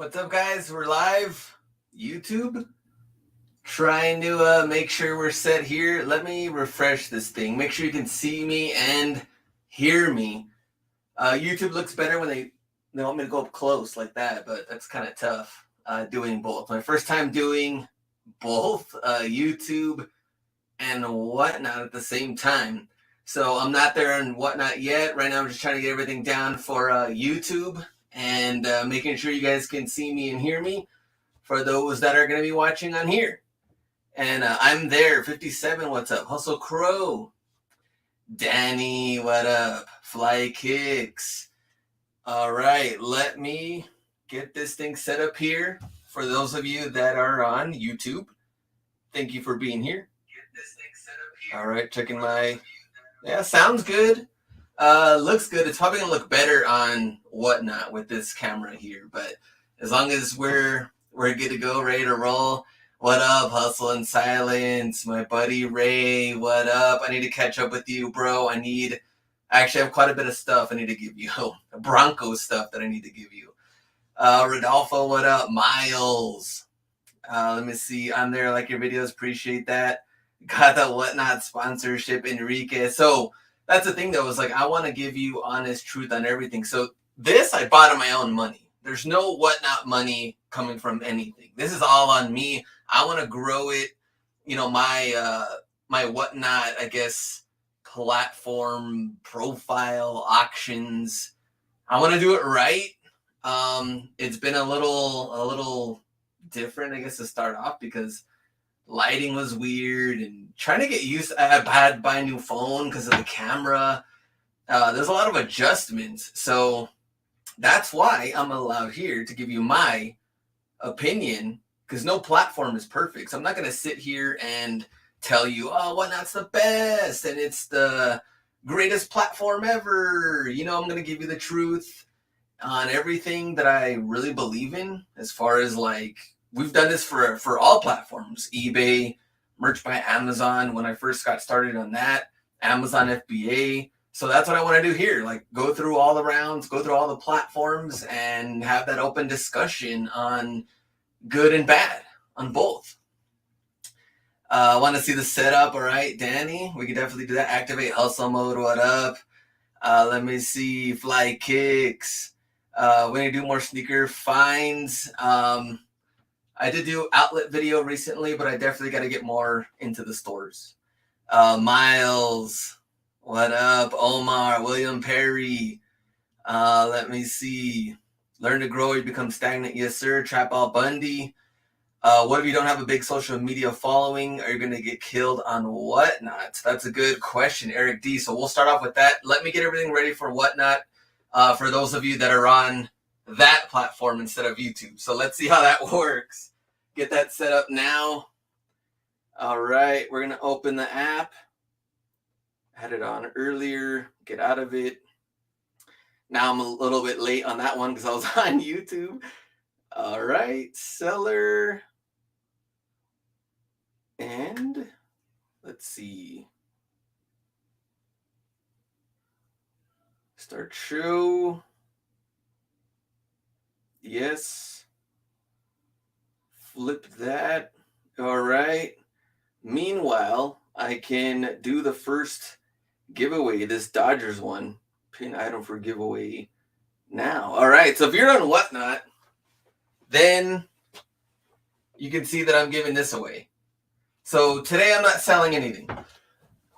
What's up, guys? We're live. YouTube. Trying to make sure we're set here. Let me refresh this thing. Make sure you can see me and hear me. YouTube looks better when they want me to go up close like that, but that's kind of tough doing both. My first time doing both YouTube and whatnot at the same time. So I'm not there and whatnot yet. Right now I'm just trying to get everything down for YouTube and making sure you guys can see me and hear me for those that are going to be watching on here. And I'm there. 57, what's up? Hustle Crow. Danny, what up? Fly Kicks. All right, let me get this thing set up here for those of you that are on YouTube. Thank you for being here. All right, checking my... Yeah, sounds good. Looks good. It's probably going to look better on whatnot with this camera here. But as long as we're good to go, ready to roll. What up, Hustle in Silence? My buddy Ray, what up? I need to catch up with you, bro. I actually have quite a bit of stuff I need to give you. Bronco stuff that I need to give you. Rodolfo, what up? Miles. Let me see. I'm there. Like your videos. Appreciate that. Got the whatnot sponsorship, Enrique. So that's the thing, though, is like I want to give you honest truth on everything. So this I bought on my own money. There's no whatnot money coming from anything. This is all on me. I want to grow it. You know, my whatnot, I guess, platform profile auctions. I want to do it right. It's been a little different, I guess, to start off because lighting was weird and trying to get used. I had to buy a new phone because of the camera. There's a lot of adjustments. So that's why I'm allowed here to give you my opinion, because no platform is perfect. So I'm not going to sit here and tell you, oh, whatnot's the best and it's the greatest platform ever. You know, I'm going to give you the truth on everything that I really believe in, as far as like, we've done this for all platforms. eBay, merch by Amazon, when I first got started on that, Amazon FBA. So that's what I want to do here. Like, go through all the rounds, go through all the platforms, and have that open discussion on good and bad on both. I want to see the setup. All right, Danny, we can definitely do that. Activate hustle mode. What up? Let me see. Fly Kicks. We need to do more sneaker finds. I did do outlet video recently, but I definitely got to get more into the stores. Miles, what up? Omar, William Perry. Let me see. Learn to grow, you become stagnant. Yes, sir. Trap All Bundy. What if you don't have a big social media following? Are you going to get killed on whatnot? That's a good question, Eric D. So we'll start off with that. Let me get everything ready for whatnot for those of you that are on that platform instead of YouTube. So let's see how that works. Get that set up now. All right, we're going to open the app. Had it on earlier. Get out of it. Now I'm a little bit late on that one because I was on YouTube. All right, seller. And let's see. Start show. Yes. Flip that. All right. Meanwhile, I can do the first giveaway, this Dodgers one. Pin item for giveaway now. All right. So if you're on whatnot, then you can see that I'm giving this away. So today I'm not selling anything.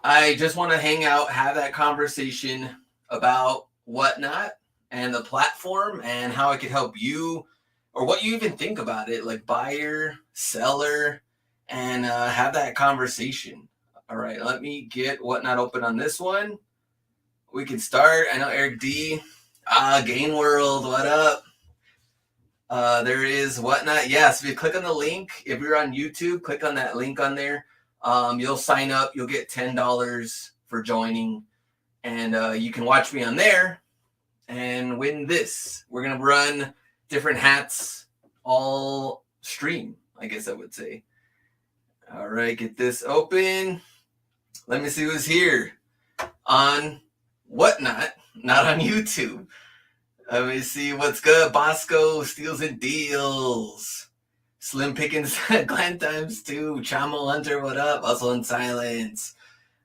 I just want to hang out, have that conversation about whatnot and the platform and how it could help you, or what you even think about it, like buyer, seller, and have that conversation. All right, let me get whatnot open on this one. We can start. I know Eric D. Gain World, what up? There is whatnot. Yes, if you click on the link, if you're on YouTube, click on that link on there. You'll sign up. You'll get $10 for joining. And you can watch me on there and win this. We're going to run different hats all stream, I guess I would say. All right, get this open. Let me see who's here on whatnot, not on YouTube. Let me see what's good. Bosco, Steals and Deals. Slim Pickens, Glenn times 2. Chamo Hunter, what up? Hustle in Silence.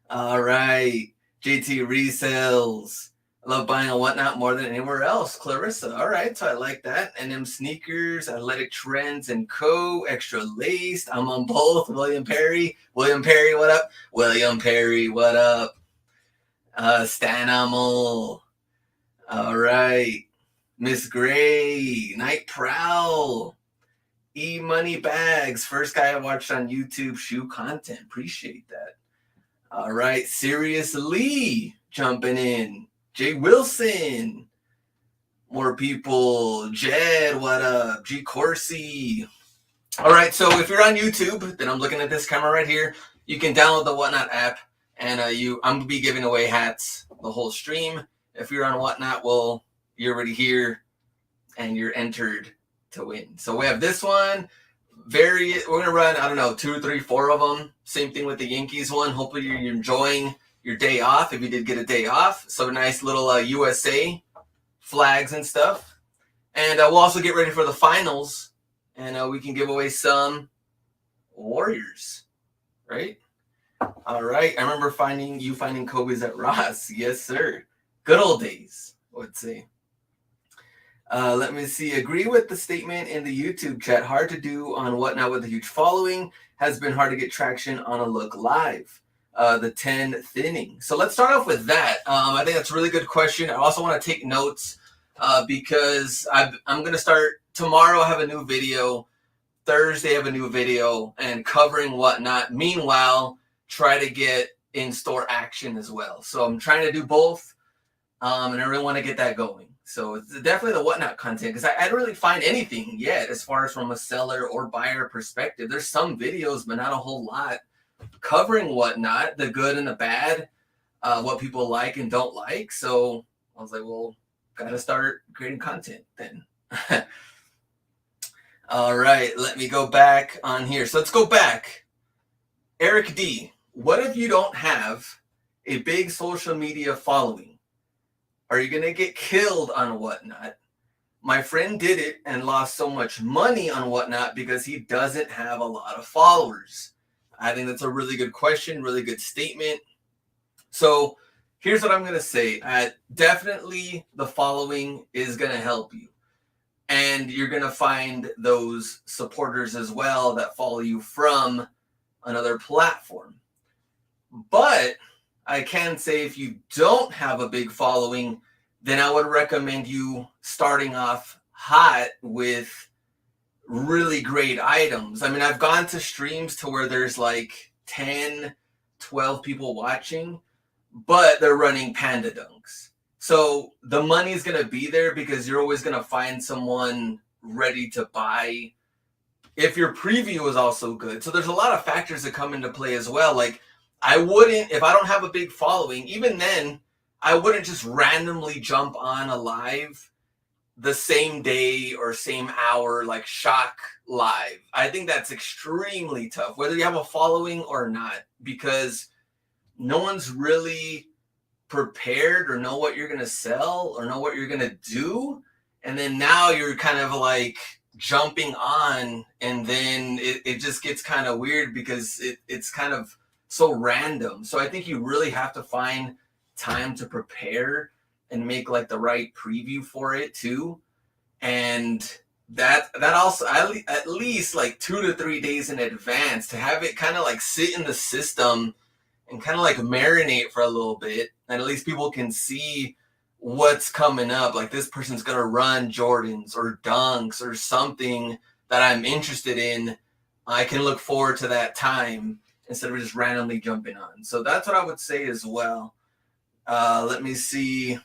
All right. JT Resells. I love buying a whatnot more than anywhere else. Clarissa. All right. So I like that. NM Sneakers, Athletic Trends and Co. Extra Laced. I'm on both. William Perry. William Perry, what up? William Perry, what up? Stanimal. All right. Miss Gray. Night Prowl. E-Money Bags. First guy I watched on YouTube shoe content. Appreciate that. All right, Sirius Lee jumping in. Jay Wilson. More people. Jed, what up? G Corsi. All right, so if you're on YouTube, then I'm looking at this camera right here. You can download the Whatnot app, and I'm gonna be giving away hats the whole stream. If you're on Whatnot, well, you're already here, and you're entered to win. So we have this one. We're gonna run, I don't know, 2, 3, 4 of them. Same thing with the Yankees one. Hopefully you're enjoying your day off, if you did get a day off. So nice little USA flags and stuff. And we'll also get ready for the finals, and we can give away some Warriors, right? All right. I remember finding Kobe's at Ross. Yes, sir. Good old days, I would say. Let me see. Agree with the statement in the YouTube chat. Hard to do on Whatnot with a huge following. Has been hard to get traction on a look live. The 10 thinning. So let's start off with that. I think that's a really good question. I also want to take notes because I'm going to start tomorrow. I have a new video. Thursday I have a new video and covering Whatnot. Meanwhile, try to get in-store action as well. So I'm trying to do both, and I really want to get that going. So it's definitely the Whatnot content, because I don't really find anything yet as far as from a seller or buyer perspective. There's some videos, but not a whole lot covering Whatnot, the good and the bad, what people like and don't like. So I was like, well, gotta start creating content then. All right, let me go back on here. So let's go back. Eric D, what if you don't have a big social media following? Are you going to get killed on Whatnot? My friend did it and lost so much money on Whatnot because he doesn't have a lot of followers. I think that's a really good question, really good statement. So here's what I'm going to say. Definitely the following is going to help you. And you're going to find those supporters as well that follow you from another platform. But I can say if you don't have a big following, then I would recommend you starting off hot with really great items. I mean, I've gone to streams to where there's like 10, 12 people watching, but they're running Panda Dunks. So the money's going to be there because you're always going to find someone ready to buy if your preview is also good. So there's a lot of factors that come into play as well. Like, I wouldn't, if I don't have a big following, even then, I wouldn't just randomly jump on a live the same day or same hour, like shock live. I think that's extremely tough, whether you have a following or not, because no one's really prepared or know what you're going to sell or know what you're going to do. And then now you're kind of like jumping on, and then it just gets kind of weird because it's kind of so random. So I think you really have to find time to prepare and make like the right preview for it too. And that also at least like 2 to 3 days in advance to have it kind of like sit in the system and kind of like marinate for a little bit. And at least people can see what's coming up. Like, this person's going to run Jordans or Dunks or something that I'm interested in. I can look forward to that time instead of just randomly jumping on. So that's what I would say as well. Let me see.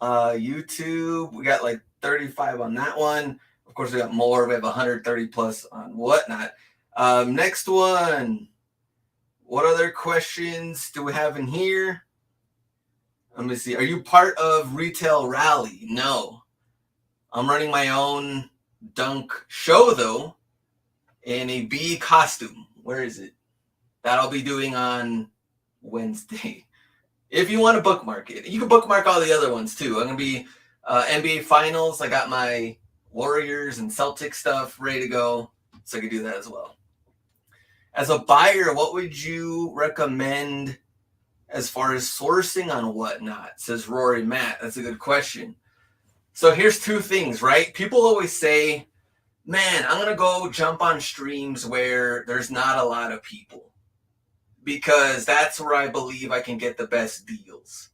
YouTube, we got like 35 on that one. Of course, we got more. We have 130 plus on Whatnot. Next one. What other questions do we have in here? Let me see. Are you part of Retail Rally? No. I'm running my own dunk show, though, in a bee costume. Where is it? That I'll be doing on Wednesday. If you want to bookmark it. You can bookmark all the other ones, too. I'm going to be NBA Finals, I got my Warriors and Celtics stuff ready to go, so I could do that as well. As a buyer, what would you recommend as far as sourcing on Whatnot? Says Rory Matt. That's a good question. So here's two things, right? People always say, man, I'm going to go jump on streams where there's not a lot of people, because that's where I believe I can get the best deals.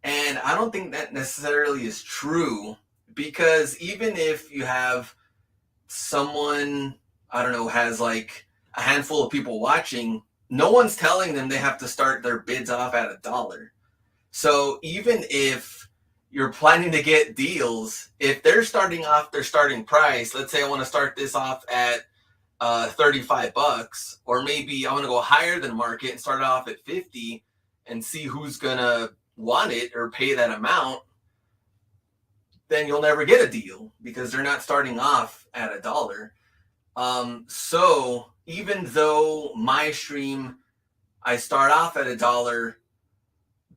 And I don't think that necessarily is true, because even if you have someone, I don't know, has like a handful of people watching, no one's telling them they have to start their bids off at $1. So even if you're planning to get deals, if they're starting off their starting price, let's say I want to start this off at $35, or maybe I want to go higher than market and start off at 50 and see who's gonna want it or pay that amount, then you'll never get a deal because they're not starting off at $1. So even though my stream, I start off at $1,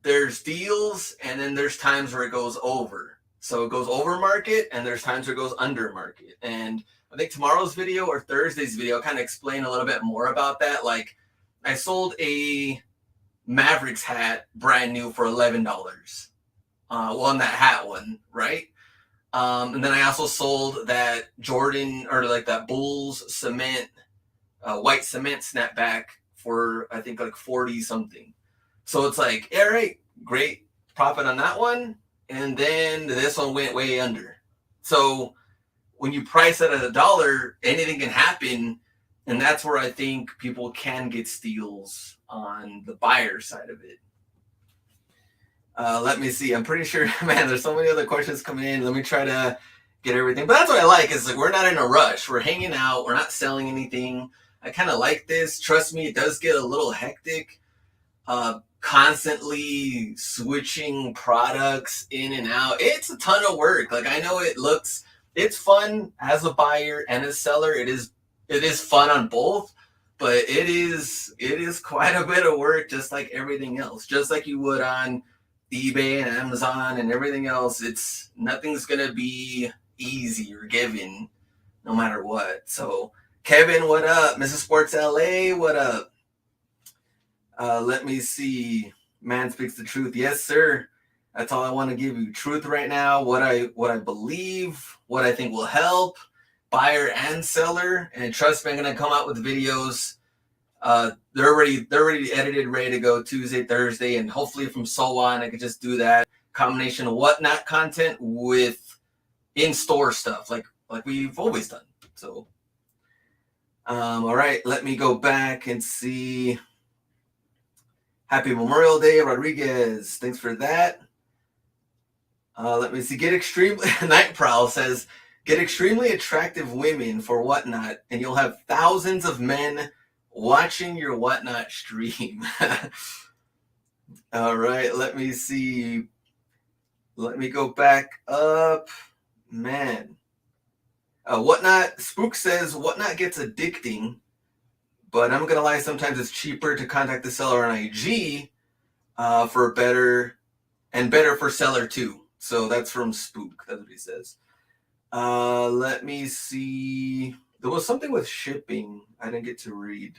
there's deals, and then there's times where it goes over. So it goes over market, and there's times where it goes under market. And I think tomorrow's video or Thursday's video kind of explain a little bit more about that. Like, I sold a Mavericks hat brand new for $11. Well, on that hat one, right? And then I also sold that Jordan, or like that Bulls cement, white cement snapback for, I think, like 40 something. So it's like, all right, great profit on that one. And then this one went way under. So when you price it at $1, anything can happen. And that's where I think people can get steals on the buyer side of it. Let me see. I'm pretty sure, man, there's so many other questions coming in. Let me try to get everything. But that's what I like, is like, we're not in a rush. We're hanging out. We're not selling anything. I kind of like this. Trust me, it does get a little hectic. Constantly switching products in and out. It's a ton of work. Like, I know it's fun as a buyer and a seller. It is fun on both, but it is quite a bit of work, just like everything else. Just like you would on eBay and Amazon and everything else. Nothing's gonna be easy or given, no matter what. So, Kevin, what up? Mrs. Sports LA, what up? Let me see. Man speaks the truth. Yes, sir. That's all I want to give you. Truth right now. What I believe. What I think will help buyer and seller. And trust me, I'm gonna come out with videos. They're already edited, ready to go Tuesday, Thursday, and hopefully from so on I could just do that combination of Whatnot content with in-store stuff, like we've always done. So, all right. Let me go back and see. Happy Memorial Day, Rodriguez. Thanks for that. Let me see. Get extremely Night Prowl says, get extremely attractive women for Whatnot, and you'll have thousands of men watching your Whatnot stream. All right. Let me see. Let me go back up. Man. Whatnot. Spook says Whatnot gets addicting. But I'm going to lie, sometimes it's cheaper to contact the seller on IG for better for seller too. So that's from Spook. That's what he says. Let me see. There was something with shipping. I didn't get to read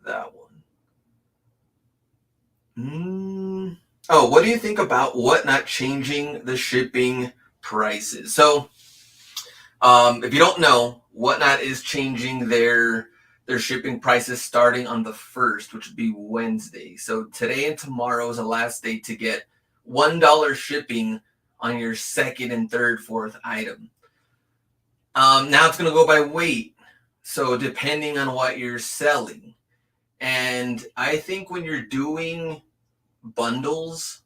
that one. Oh, what do you think about Whatnot changing the shipping prices? So if you don't know, Whatnot is changing their shipping prices starting on the 1st, which would be Wednesday. So today and tomorrow is the last day to get $1 shipping on your second and third, fourth item. Now it's going to go by weight. So depending on what you're selling. And I think when you're doing bundles,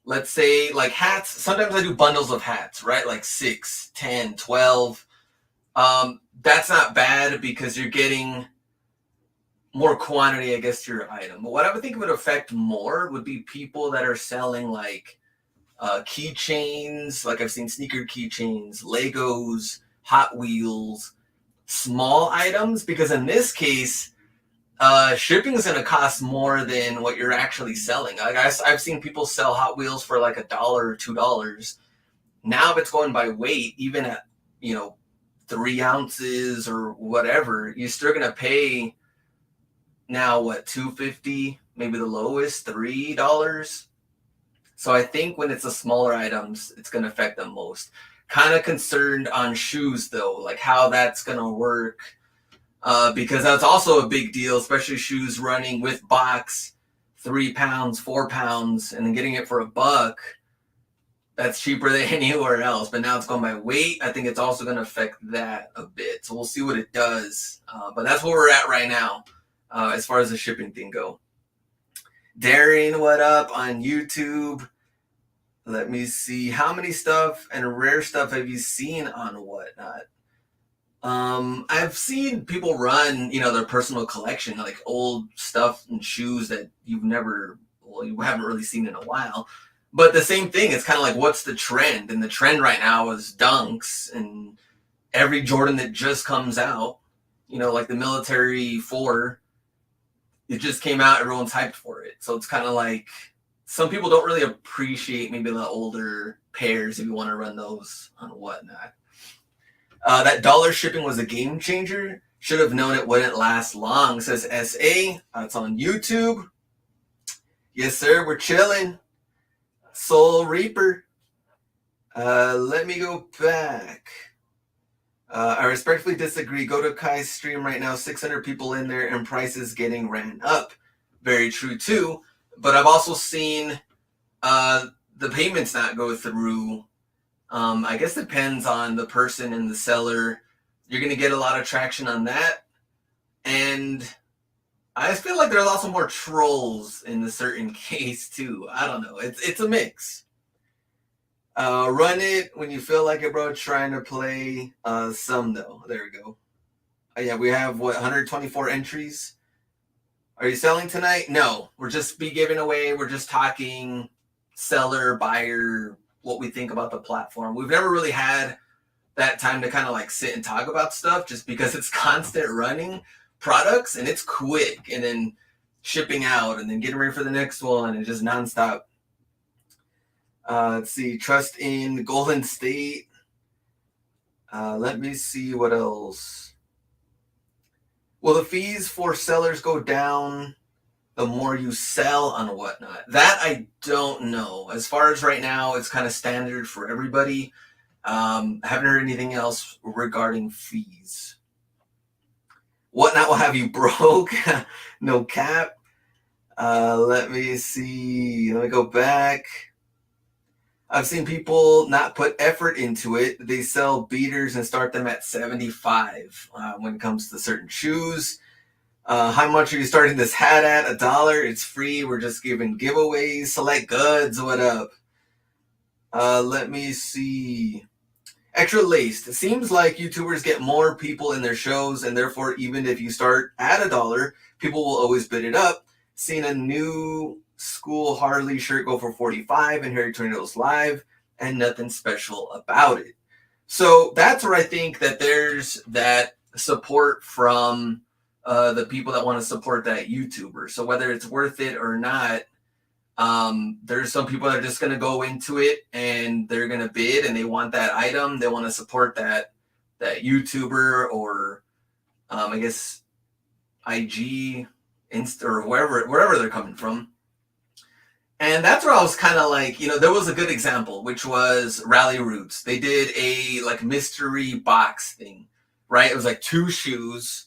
let's say like hats, sometimes I do bundles of hats, right? Like 6, 10, 12. That's not bad because you're getting more quantity, I guess, to your item. But what I would think would affect more would be people that are selling like keychains. Like I've seen sneaker keychains, Legos, Hot Wheels, small items, because in this case, shipping is going to cost more than what you're actually selling. Like I've seen people sell Hot Wheels for like $1 or $2, Now if it's going by weight, even at, 3 ounces or whatever, you're still gonna pay now what, 250, maybe the lowest $3. So I think when it's the smaller items, it's gonna affect them most. Kind of concerned on shoes though, like how that's gonna work, because that's also a big deal, especially shoes running with box, 3 pounds, 4 pounds, and then getting it for $1. That's cheaper than anywhere else. But now it's going by weight. I think it's also going to affect that a bit. So we'll see what it does. But that's where we're at right now, as far as the shipping thing go. Darren, what up on YouTube? Let me see. How many stuff and rare stuff have you seen on Whatnot? I've seen people run, their personal collection, like old stuff and shoes that you haven't really seen in a while. But the same thing, it's kind of like, what's the trend? And the trend right now is dunks, and every Jordan that just comes out, like the Military 4, it just came out, everyone's hyped for it. So it's kind of like, some people don't really appreciate maybe the older pairs if you want to run those on Whatnot. That dollar shipping was a game changer. Should have known it wouldn't last long, says SA. It's on YouTube. Yes, sir, we're chilling. Soul Reaper. Let me go back. I respectfully disagree. Go to Kai's stream right now. 600 people in there and prices getting ran up. Very true too. But I've also seen the payments not go through. I guess it depends on the person and the seller. You're going to get a lot of traction on that. And I feel like there's also more trolls in the certain case too. I don't know. It's a mix. Run it when you feel like it, bro. Trying to play some though. There we go. Yeah, we have 124 entries. Are you selling tonight? No, we're just giving away. We're just talking seller, buyer, what we think about the platform. We've never really had that time to kind of like sit and talk about stuff, just because it's constant running products and it's quick, and then shipping out and then getting ready for the next one, and just nonstop. Let's see, trust in Golden State. Let me see what else. Will the fees for sellers go down the more you sell on Whatnot? That I don't know. As far as right now, it's kind of standard for everybody. I haven't heard anything else regarding fees. Whatnot will have you broke. No cap. Let me see. Let me go back. I've seen people not put effort into it. They sell beaters and start them at 75 when it comes to certain shoes. How much are you starting this hat at? $1. It's free. We're just giving giveaways. Select goods. What up? Let me see. Extra laced. It seems like YouTubers get more people in their shows, and therefore, even if you start at $1, people will always bid it up. Seen a new school Harley shirt go for 45 and Harry Tornadoes live, and nothing special about it. So that's where I think that there's that support from the people that want to support that YouTuber. So whether it's worth it or not, there's some people that are just going to go into it and they're going to bid, and they want that item. They want to support that YouTuber, or I guess IG, Insta, or wherever they're coming from. And that's where I was kind of like, there was a good example, which was Rally Roots. They did a like mystery box thing, right? It was like 2 shoes.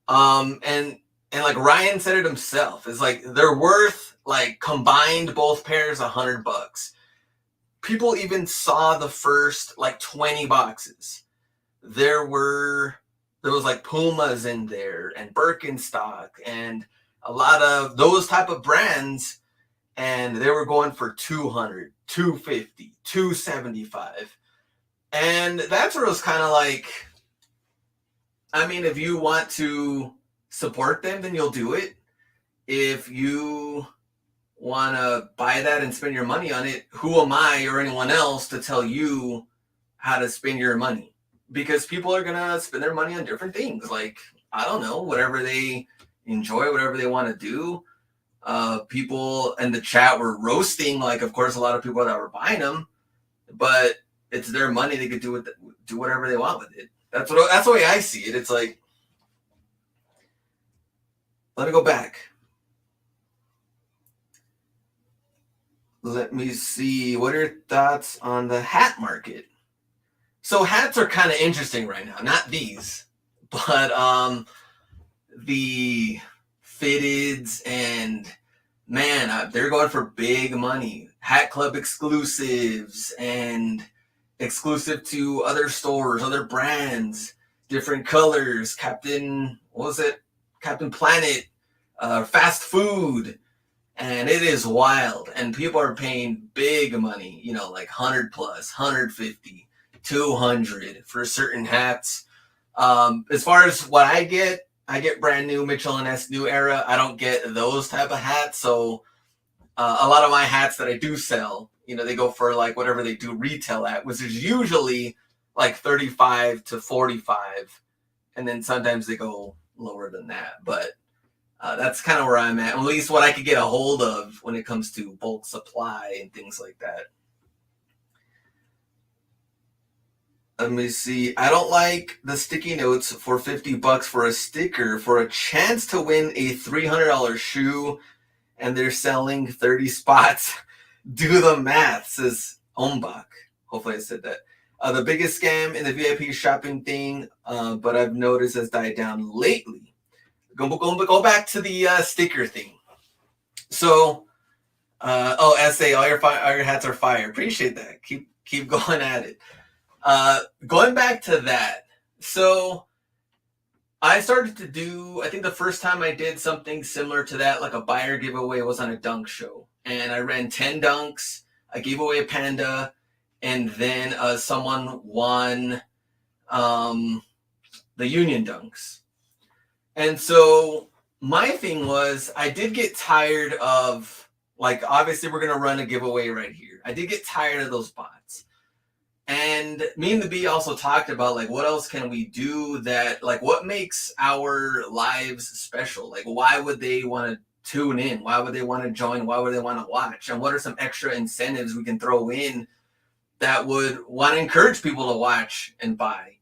And like Ryan said it himself, it's like they're worth, like, combined both pairs, $100. People even saw the first like 20 boxes. There was like Pumas in there, and Birkenstock, and a lot of those type of brands, and they were going for 200, 250, 275. And that's where it was kind of like, I mean, if you want to support them, then you'll do it. If you want to buy that and spend your money on it, who am I or anyone else to tell you how to spend your money? Because people are going to spend their money on different things. Like, I don't know, whatever they enjoy, whatever they want to do. People in the chat were roasting, like, of course, a lot of people that were buying them. But it's their money. They could do whatever they want with it. That's the way I see it. It's like, let me go back. Let me see. What are your thoughts on the hat market? So hats are kind of interesting right now. Not these, but the fitteds and man, they're going for big money. Hat Club exclusives and exclusive to other stores, other brands, different colors. What was it? Captain Planet, fast food, and it is wild. And people are paying big money. Like 100 plus, 150, 200 for certain hats. As far as what I get brand new Mitchell & Ness New Era. I don't get those type of hats. So a lot of my hats that I do sell, they go for like whatever they do retail at, which is usually like 35 to 45. And then sometimes they go lower than that. But that's kind of where I'm at least what I could get a hold of when it comes to bulk supply and things like that. Let me see. I don't like the sticky notes for $50 for a sticker for a chance to win a $300 shoe, and they're selling 30 spots. Do the math, says Ombach. Hopefully I said that. The biggest scam in the VIP shopping thing, but I've noticed has died down lately. Go back to the sticker thing. So, SA, all your hats are fire. Appreciate that. Keep going at it. Going back to that, so I started to do, I think the first time I did something similar to that, like a buyer giveaway, was on a dunk show. And I ran 10 dunks, I gave away a panda, and then someone won the Union dunks. And so my thing was, I did get tired of, like, obviously we're going to run a giveaway right here. I did get tired of those bots. And me and the B also talked about, like, what else can we do that, like, what makes our lives special? Like, why would they want to tune in? Why would they want to join? Why would they want to watch? And what are some extra incentives we can throw in that would want to encourage people to watch and buy?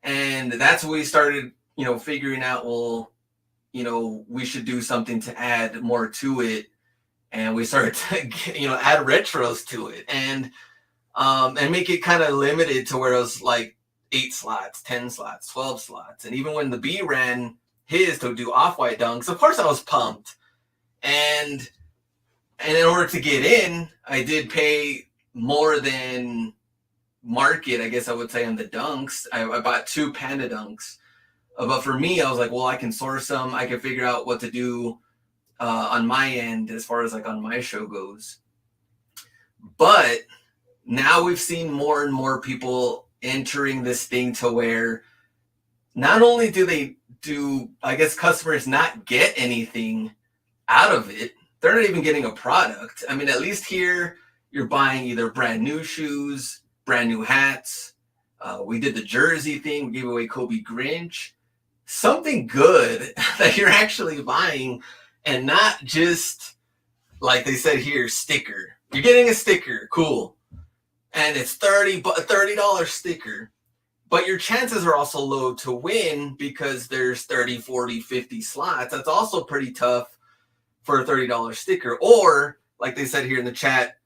And that's when we started, figuring out, well, we should do something to add more to it. And we started to, add retros to it. And make it kind of limited to where it was like 8 slots, 10 slots, 12 slots. And even when the B ran his to do off-white dunks, of course I was pumped. And in order to get in, I did pay more than market, I guess I would say, on the dunks. I bought 2 panda dunks. But for me, I was like, well, I can source them. I can figure out what to do on my end as far as like on my show goes. But now we've seen more and more people entering this thing to where not only do I guess customers not get anything out of it, they're not even getting a product. I mean, at least here you're buying either brand new shoes, brand new hats. We did the jersey thing. We gave away Kobe Grinch. Something good that you're actually buying, and not just, like they said here, sticker. You're getting a sticker. Cool. And it's $30 sticker. But your chances are also low to win because there's 30, 40, 50 slots. That's also pretty tough for a $30 sticker. Or, like they said here in the chat,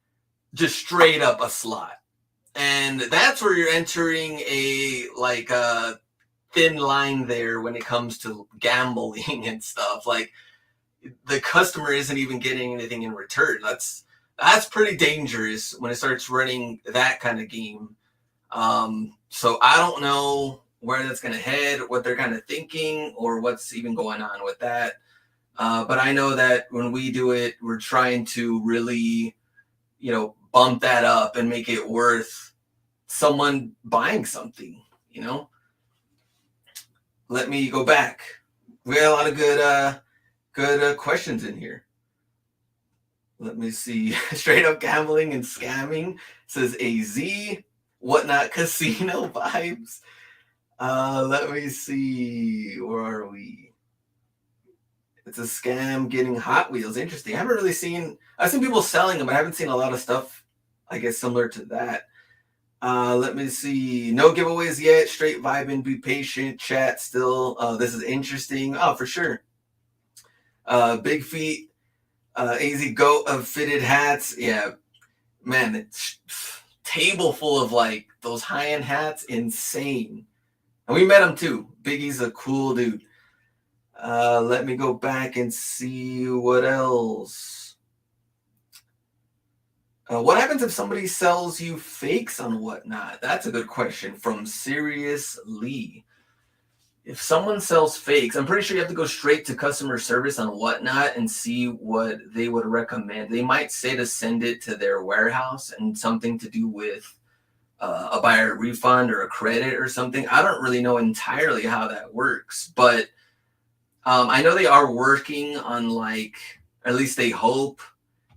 just straight up a slot. And that's where you're entering a thin line there when it comes to gambling and stuff. Like, the customer isn't even getting anything in return. That's pretty dangerous when it starts running that kind of game. So I don't know where that's going to head, what they're kind of thinking, or what's even going on with that. But I know that when we do it, we're trying to really, bump that up and make it worth someone buying something, Let me go back. We got a lot of good questions in here. Let me see. Straight up gambling and scamming, says AZ. Whatnot casino vibes. Let me see. Where are we? It's a scam getting Hot Wheels. Interesting. I haven't really seen. I've seen people selling them, but I haven't seen a lot of stuff, I guess, similar to that. Let me see. No giveaways yet. Straight vibing. Be patient. Chat still. This is interesting. Oh, for sure. Big feet. AZ goat of fitted hats. Yeah, man. It's table full of like those high-end hats. Insane. And we met him too. Biggie's a cool dude. Let me go back and see what else. What happens if somebody sells you fakes on Whatnot? That's a good question from Serious Lee. If someone sells fakes, I'm pretty sure you have to go straight to customer service on Whatnot and see what they would recommend. They might say to send it to their warehouse and something to do with a buyer refund or a credit or something. I don't really know entirely how that works, but I know they are working on, like, at least they hope,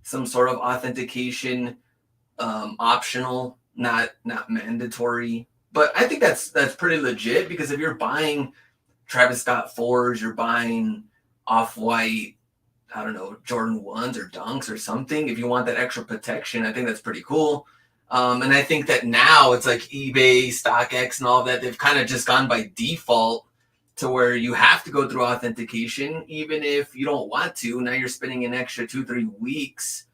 some sort of authentication, optional, not mandatory. But I think that's pretty legit, because if you're buying Travis Scott 4s, you're buying Off-White, I don't know, Jordan 1s or Dunks or something, if you want that extra protection, I think that's pretty cool. And I think that now it's like eBay, StockX, and all of that, they've kind of just gone by default to where you have to go through authentication, even if you don't want to. Now you're spending an extra 2-3 weeks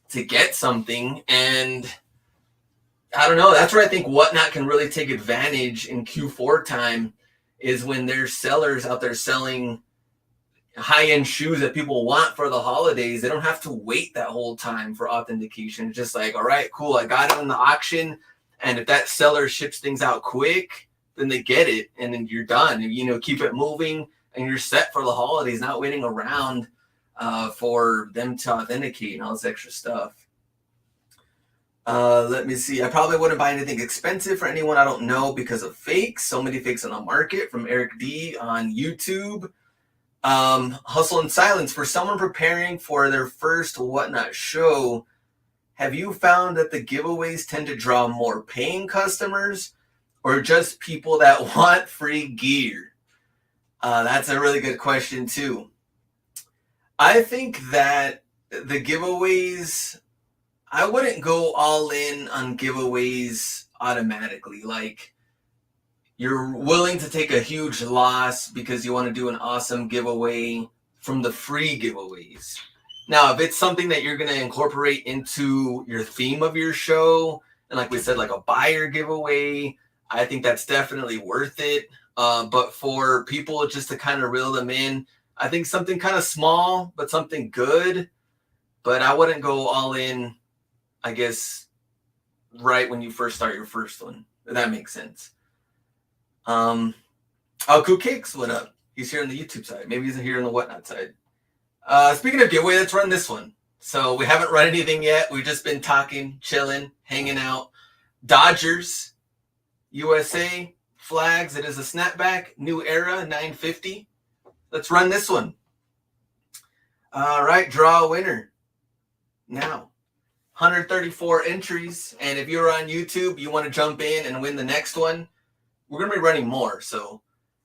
to get something. And I don't know, that's where I think Whatnot can really take advantage in Q4 time, is when there's sellers out there selling high-end shoes that people want for the holidays. They don't have to wait that whole time for authentication. It's just like, all right, cool, I got it in the auction, and if that seller ships things out quick, then they get it, and then you're done. You keep it moving, and you're set for the holidays, not waiting around for them to authenticate and all this extra stuff. Let me see. I probably wouldn't buy anything expensive for anyone I don't know because of fakes. So many fakes on the market, from Eric D on YouTube. Hustle in Silence. For someone preparing for their first Whatnot show, have you found that the giveaways tend to draw more paying customers, or just people that want free gear? That's a really good question too. I think that the giveaways, I wouldn't go all in on giveaways automatically. Like, you're willing to take a huge loss because you want to do an awesome giveaway from the free giveaways. Now, if it's something that you're going to incorporate into your theme of your show, and like we said, like a buyer giveaway, I think that's definitely worth it. But for people just to kind of reel them in, I think something kind of small, but something good. But I wouldn't go all in, I guess, right when you first start your first one. If that makes sense. Cool Cakes, what up? He's here on the YouTube side. Maybe he's here on the Whatnot side. Speaking of giveaway, let's run this one. So we haven't run anything yet. We've just been talking, chilling, hanging out. Dodgers, USA, flags. It is a snapback, new era, 950. Let's run this one. All right, draw a winner. Now, 134 entries. And if you're on YouTube, you want to jump in and win the next one, we're going to be running more. So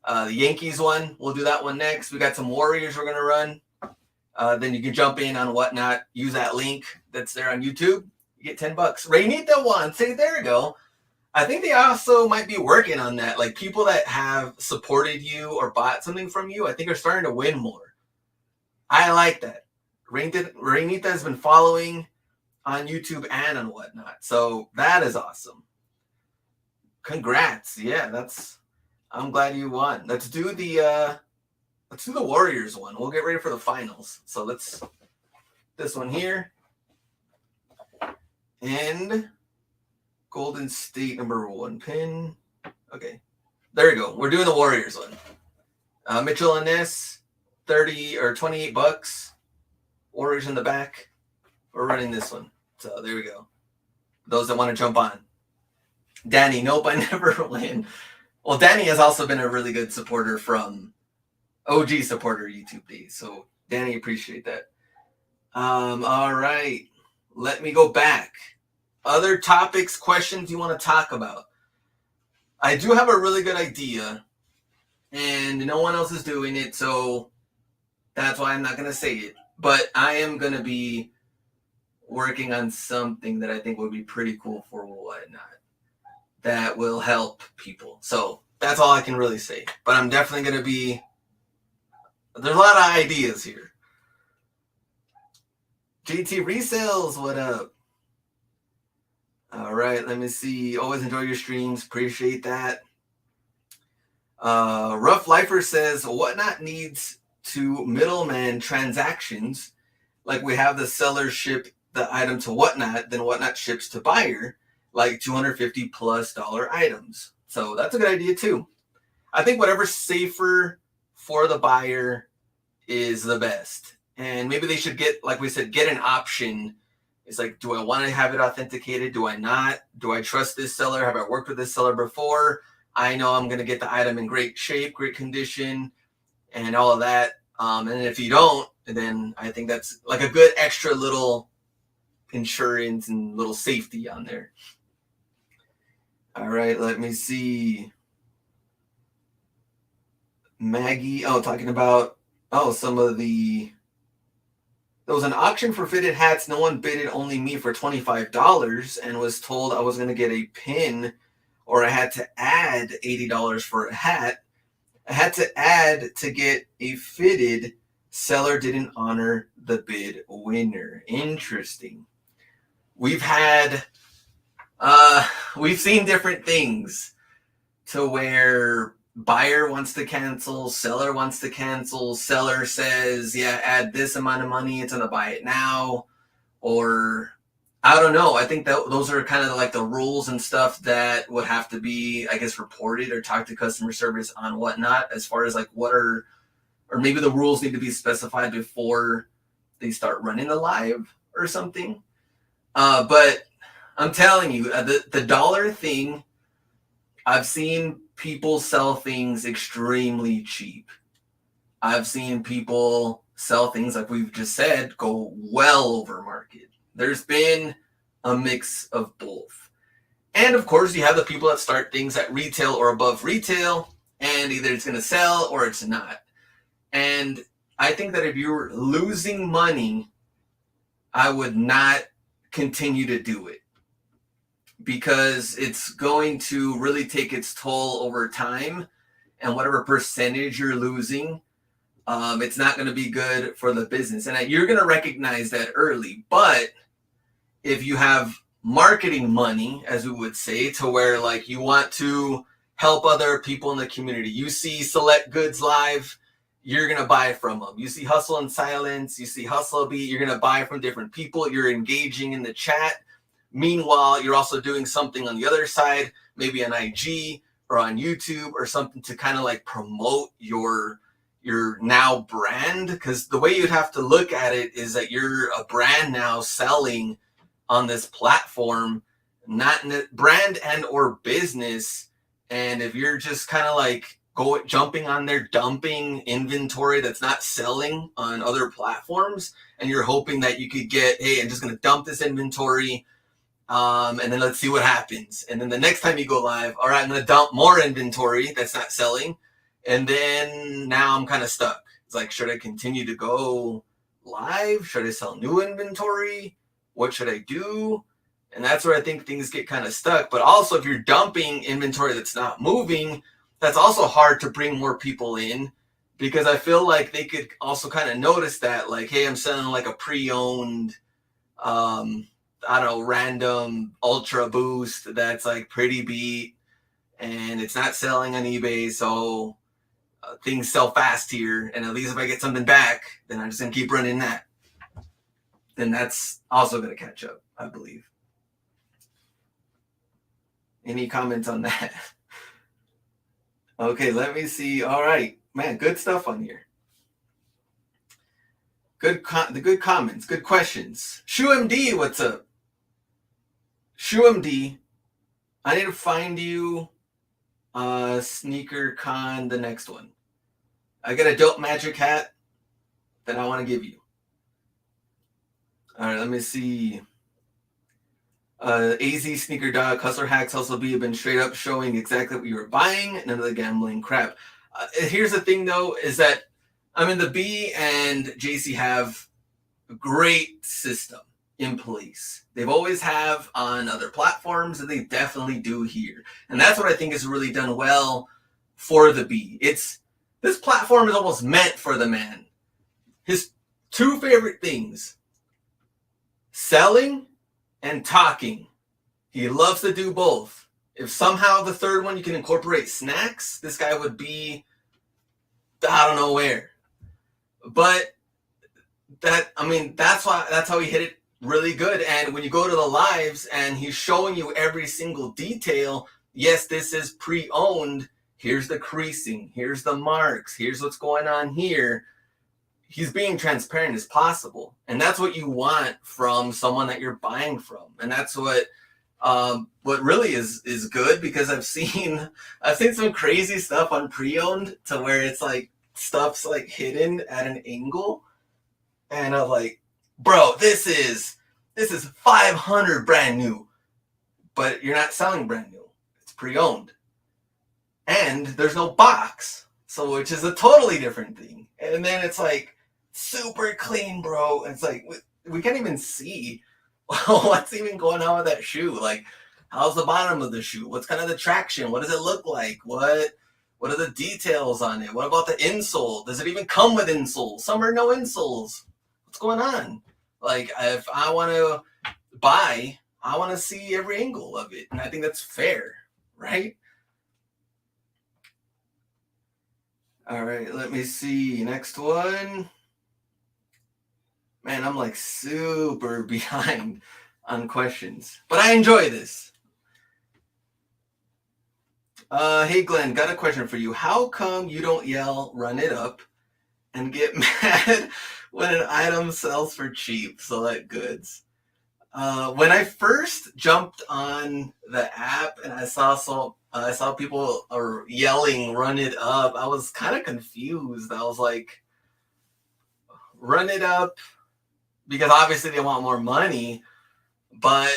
the Yankees one, we'll do that one next. We got some Warriors we're going to run. Then you can jump in on Whatnot. Use that link that's there on YouTube. You get $10. Rainita one. Say, there you go. I think they also might be working on that. Like, people that have supported you or bought something from you, I think are starting to win more. I like that. Rainita has been following on YouTube and on Whatnot. So that is awesome. Congrats. Yeah, I'm glad you won. Let's do the Warriors one. We'll get ready for the finals. So this one here. And Golden State #1 pin. Okay. There we go. We're doing the Warriors one. Mitchell and Ness, 30 or $28. Warriors in the back. We're running this one. So there we go. Those that want to jump on. Danny, nope, I never win. Well, Danny has also been a really good supporter from OG supporter YouTube days. So Danny, appreciate that. All right. Let me go back. Other topics, questions you want to talk about? I do have a really good idea, and no one else is doing it, so that's why I'm not going to say it. But I am going to be working on something that I think would be pretty cool for Whatnot. that will help people. So that's all I can really say. But I'm definitely going to be, there's a lot of ideas here. GT Resales, what up? All right, let me see. Always enjoy your streams. Appreciate that. Rough Lifer says, Whatnot needs to middleman transactions. Like we have the seller ship the item to Whatnot, then Whatnot ships to buyer, like $250+ items. So that's a good idea too. I think whatever's safer for the buyer is the best. And maybe they should get, like we said, get an option. It's like, do I want to have it authenticated? Do I not? Do I trust this seller? Have I worked with this seller before? I know I'm going to get the item in great shape, great condition, and all of that. And if you don't, then I think that's like a good extra little insurance and little safety on there. All right, let me see. Maggie, talking about, some of the, there was an auction for fitted hats. No one bid it, only me, for $25, and was told I was going to get a pin or I had to add $80 for a hat. I had to add to get a fitted. Seller didn't honor the bid winner. Interesting. We've seen different things to where buyer wants to cancel, seller wants to cancel, seller says, yeah, add this amount of money, it's going to buy it now. Or I don't know. I think that those are kind of like the rules and stuff that would have to be, I guess, reported or talk to customer service on Whatnot, as far as like or maybe the rules need to be specified before they start running the live or something. But I'm telling you, the dollar thing, I've seen people sell things extremely cheap. I've seen people sell things, like we've just said, go well over market. There's been a mix of both. And of course, you have the people that start things at retail or above retail, and either it's going to sell or it's not. And I think that if you're losing money, I would not continue to do it, because it's going to really take its toll over time. And whatever percentage you're losing, it's not going to be good for the business. And you're going to recognize that early. But if you have marketing money, as we would say, to where like you want to help other people in the community, you see Select Goods live, you're going to buy from them. You see Hustle in Silence, you see Hustle Beat, you're going to buy from different people. You're engaging in the chat. Meanwhile, you're also doing something on the other side, maybe on IG or on YouTube or something, to kind of like promote your now brand. Because the way you'd have to look at it is that you're a brand now selling on this platform, not brand and or business. And if you're just kind of like jumping on there, dumping inventory that's not selling on other platforms, and you're hoping that you could get, hey, I'm just going to dump this inventory, and then let's see what happens. And then the next time you go live, all right, I'm going to dump more inventory that's not selling, and then now I'm kind of stuck. It's like, should I continue to go live? Should I sell new inventory? What should I do? And that's where I think things get kind of stuck. But also, if you're dumping inventory that's not moving, that's also hard to bring more people in, because I feel like they could also kind of notice that, like, hey, I'm selling like a pre-owned, I don't know, random Ultra Boost that's like pretty beat, and it's not selling on eBay, so things sell fast here, and at least if I get something back, then I'm just going to keep running that. Then that's also going to catch up, I believe. Any comments on that? Okay, let me see. All right, man, good stuff on here. Good comments, good questions. ShoeMD, what's up? ShoeMD, I need to find you Sneaker Con, the next one. I got a dope magic hat that I want to give you. All right, let me see. AZ Sneaker Dog, Hustler Hacks also have been straight up showing exactly what you were buying. None of the gambling crap. Here's the thing, though, is that the B and JC have a great system. in place. They've always have on other platforms, and they definitely do here. And that's what I think is really done well for the bee. This platform is almost meant for the man. His two favorite things: selling and talking. He loves to do both. If somehow the third one you can incorporate snacks, this guy would be, I don't know where. But that's how he hit it really good. And when you go to the lives and he's showing you every single detail, yes, this is pre-owned. Here's the creasing. Here's the marks. Here's what's going on here. He's being transparent as possible. And that's what you want from someone that you're buying from. And that's what really is good, because I've seen some crazy stuff on pre-owned to where it's like stuff's like hidden at an angle. And I'm like, bro, this is 500 brand new, but you're not selling brand new. It's pre-owned. And there's no box. So, which is a totally different thing. And then it's like super clean, bro. And it's like, we can't even see what's even going on with that shoe. Like, how's the bottom of the shoe? What's kind of the traction? What does it look like? What are the details on it? What about the insole? Does it even come with insoles? Some are no insoles. What's going on? Like, if I want to buy, I want to see every angle of it. And I think that's fair, right? All right, let me see. Next one. Man, I'm like super behind on questions, but I enjoy this. Hey, Glenn, got a question for you. How come you don't yell, run it up, and get mad when an item sells for cheap? Select goods. When I first jumped on the app and I saw people are yelling, run it up, I was kind of confused. I was like, run it up, because obviously they want more money, but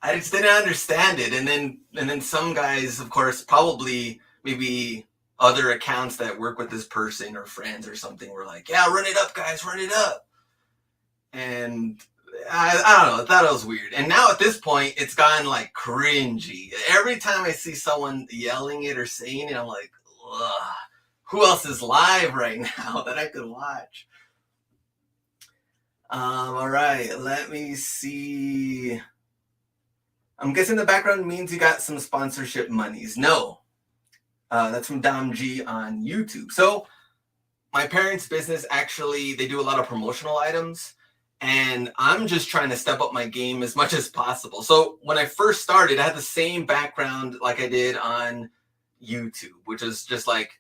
I just didn't understand it. And then some guys, of course, probably maybe other accounts that work with this person or friends or something, were like, yeah, run it up, guys, run it up. And I don't know, I thought it was weird. And now at this point, it's gotten like cringy. Every time I see someone yelling it or saying it, I'm like, ugh, who else is live right now that I could watch? All right, let me see. I'm guessing the background means you got some sponsorship monies. No, that's from Dom G on YouTube. So my parents' business, actually, they do a lot of promotional items, and I'm just trying to step up my game as much as possible. So when I first started, I had the same background like I did on YouTube, which is just like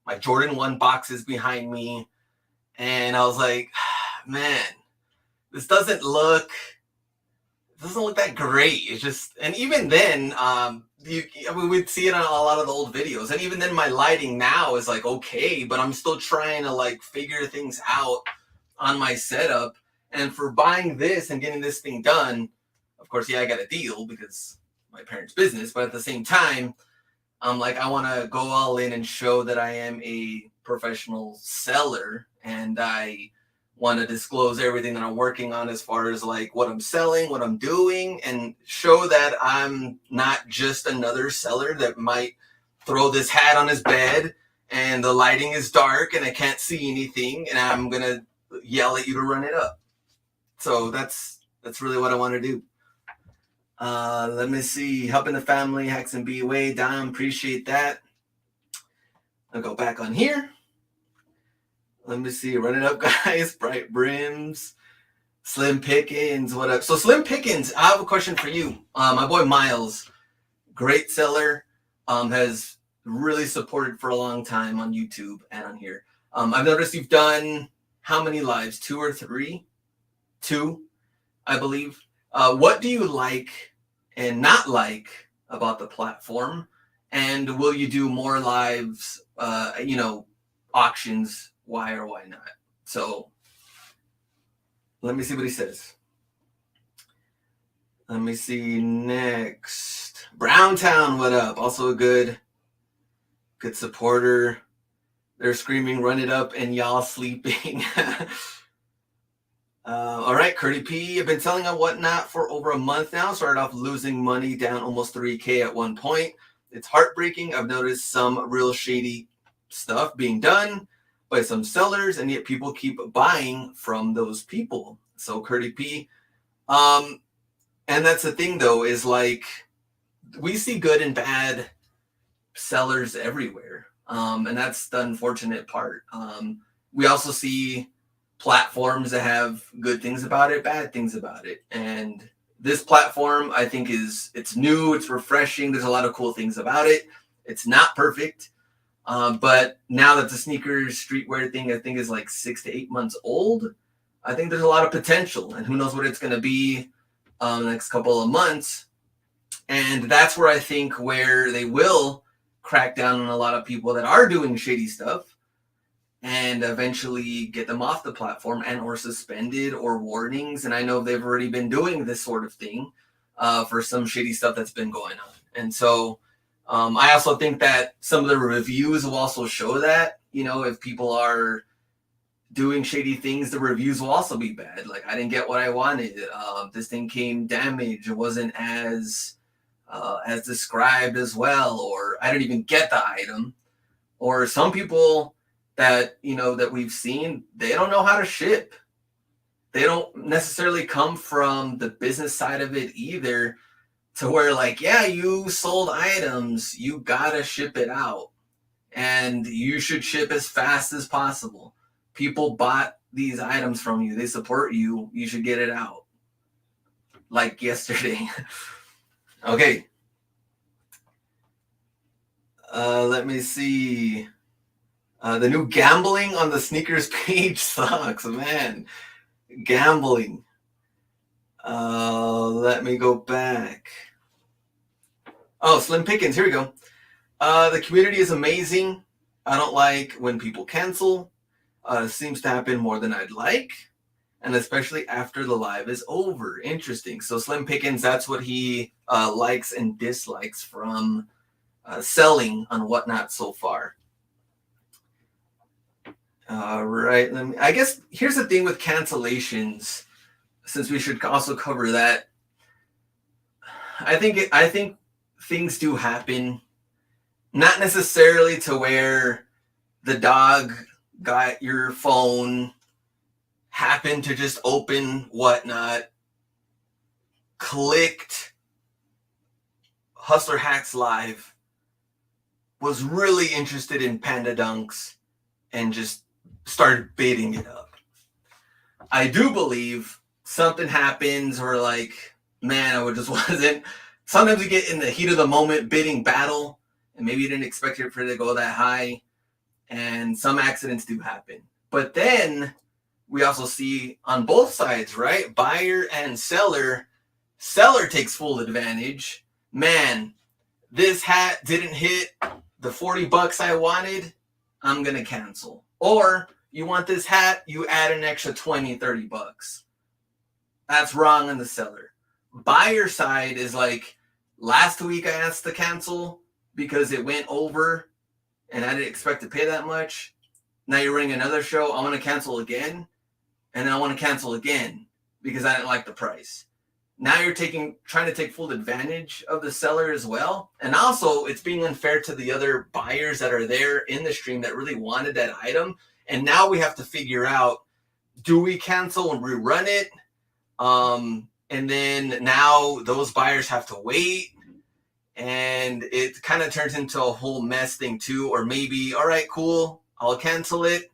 my Jordan 1 boxes behind me. And I was like, man, this doesn't look that great. It's just, and even then, we'd see it on a lot of the old videos. And even then, my lighting now is like okay, but I'm still trying to like figure things out on my setup. And for buying this and getting this thing done, of course, yeah, I got a deal because my parents' business. But at the same time, I'm like, I want to go all in and show that I am a professional seller, and I want to disclose everything that I'm working on as far as like what I'm selling, what I'm doing, and show that I'm not just another seller that might throw this hat on his bed and the lighting is dark and I can't see anything and I'm going to yell at you to run it up. So that's really what I want to do. Let me see. Helping the family, hacks and be away. Dom, appreciate that. I'll go back on here. Let me see. Run it up, guys. Bright brims. Slim Pickens. What up? So Slim Pickens, I have a question for you. My boy Miles, great seller, has really supported for a long time on YouTube and on here. I've noticed you've done how many lives? 2 or 3? 2, I believe. What do you like and not like about the platform? And will you do more lives, auctions? Why or why not? So let me see what he says. Let me see next. Browntown, what up? Also a good supporter. They're screaming, run it up, and y'all sleeping. All right, Curdy P. I've been selling on Whatnot for over a month now. Started off losing money, down almost 3K at one point. It's heartbreaking. I've noticed some real shady stuff being done by some sellers, and yet people keep buying from those people. So, Curdy P. And that's the thing, though, is like we see good and bad sellers everywhere. And that's the unfortunate part. We also see platforms that have good things about it, bad things about it. And this platform, I think, it's new, it's refreshing. There's a lot of cool things about it. It's not perfect. But now that the sneakers streetwear thing, I think, is like 6 to 8 months old, I think there's a lot of potential. And who knows what it's going to be the next couple of months. And that's where I think where they will crack down on a lot of people that are doing shady stuff and eventually get them off the platform and or suspended or warnings. And I know they've already been doing this sort of thing for some shady stuff that's been going on. And so I also think that some of the reviews will also show that, you know, if people are doing shady things, the reviews will also be bad. Like, I didn't get what I wanted. This thing came damaged. It wasn't as described as well, or I didn't even get the item. Or some people that, you know, that we've seen, they don't know how to ship. They don't necessarily come from the business side of it either, to where like, yeah, you sold items, you gotta ship it out, and you should ship as fast as possible. People bought these items from you, they support you, you should get it out like yesterday. Okay. Let me see. The new gambling on the sneakers page sucks, man. Gambling. Let me go back. Oh, Slim Pickens. Here we go. The community is amazing. I don't like when people cancel. Seems to happen more than I'd like. And especially after the live is over. Interesting. So Slim Pickens, that's what he likes and dislikes from selling on Whatnot so far. All right. I guess here's the thing with cancellations, since we should also cover that. I think things do happen, not necessarily to where the dog got your phone, happened to just open Whatnot, clicked Hustler Hacks Live, was really interested in Panda Dunks, and just started baiting it up. I do believe something happens, or like, man, I just wasn't. Sometimes you get in the heat of the moment bidding battle, and maybe you didn't expect it for it to go that high, and some accidents do happen. But then we also see on both sides, right? Buyer and seller. Seller takes full advantage. Man, this hat didn't hit the $40 I wanted. I'm going to cancel. Or you want this hat, you add an extra $20, $30. That's wrong on the seller. Buyer side is like, last week I asked to cancel because it went over and I didn't expect to pay that much. Now you're running another show. I want to cancel again. And then I want to cancel again because I didn't like the price. Now you're trying to take full advantage of the seller as well. And also it's being unfair to the other buyers that are there in the stream that really wanted that item. And now we have to figure out, do we cancel and rerun it? And then now those buyers have to wait. And it kind of turns into a whole mess thing too. Or maybe, all right, cool, I'll cancel it.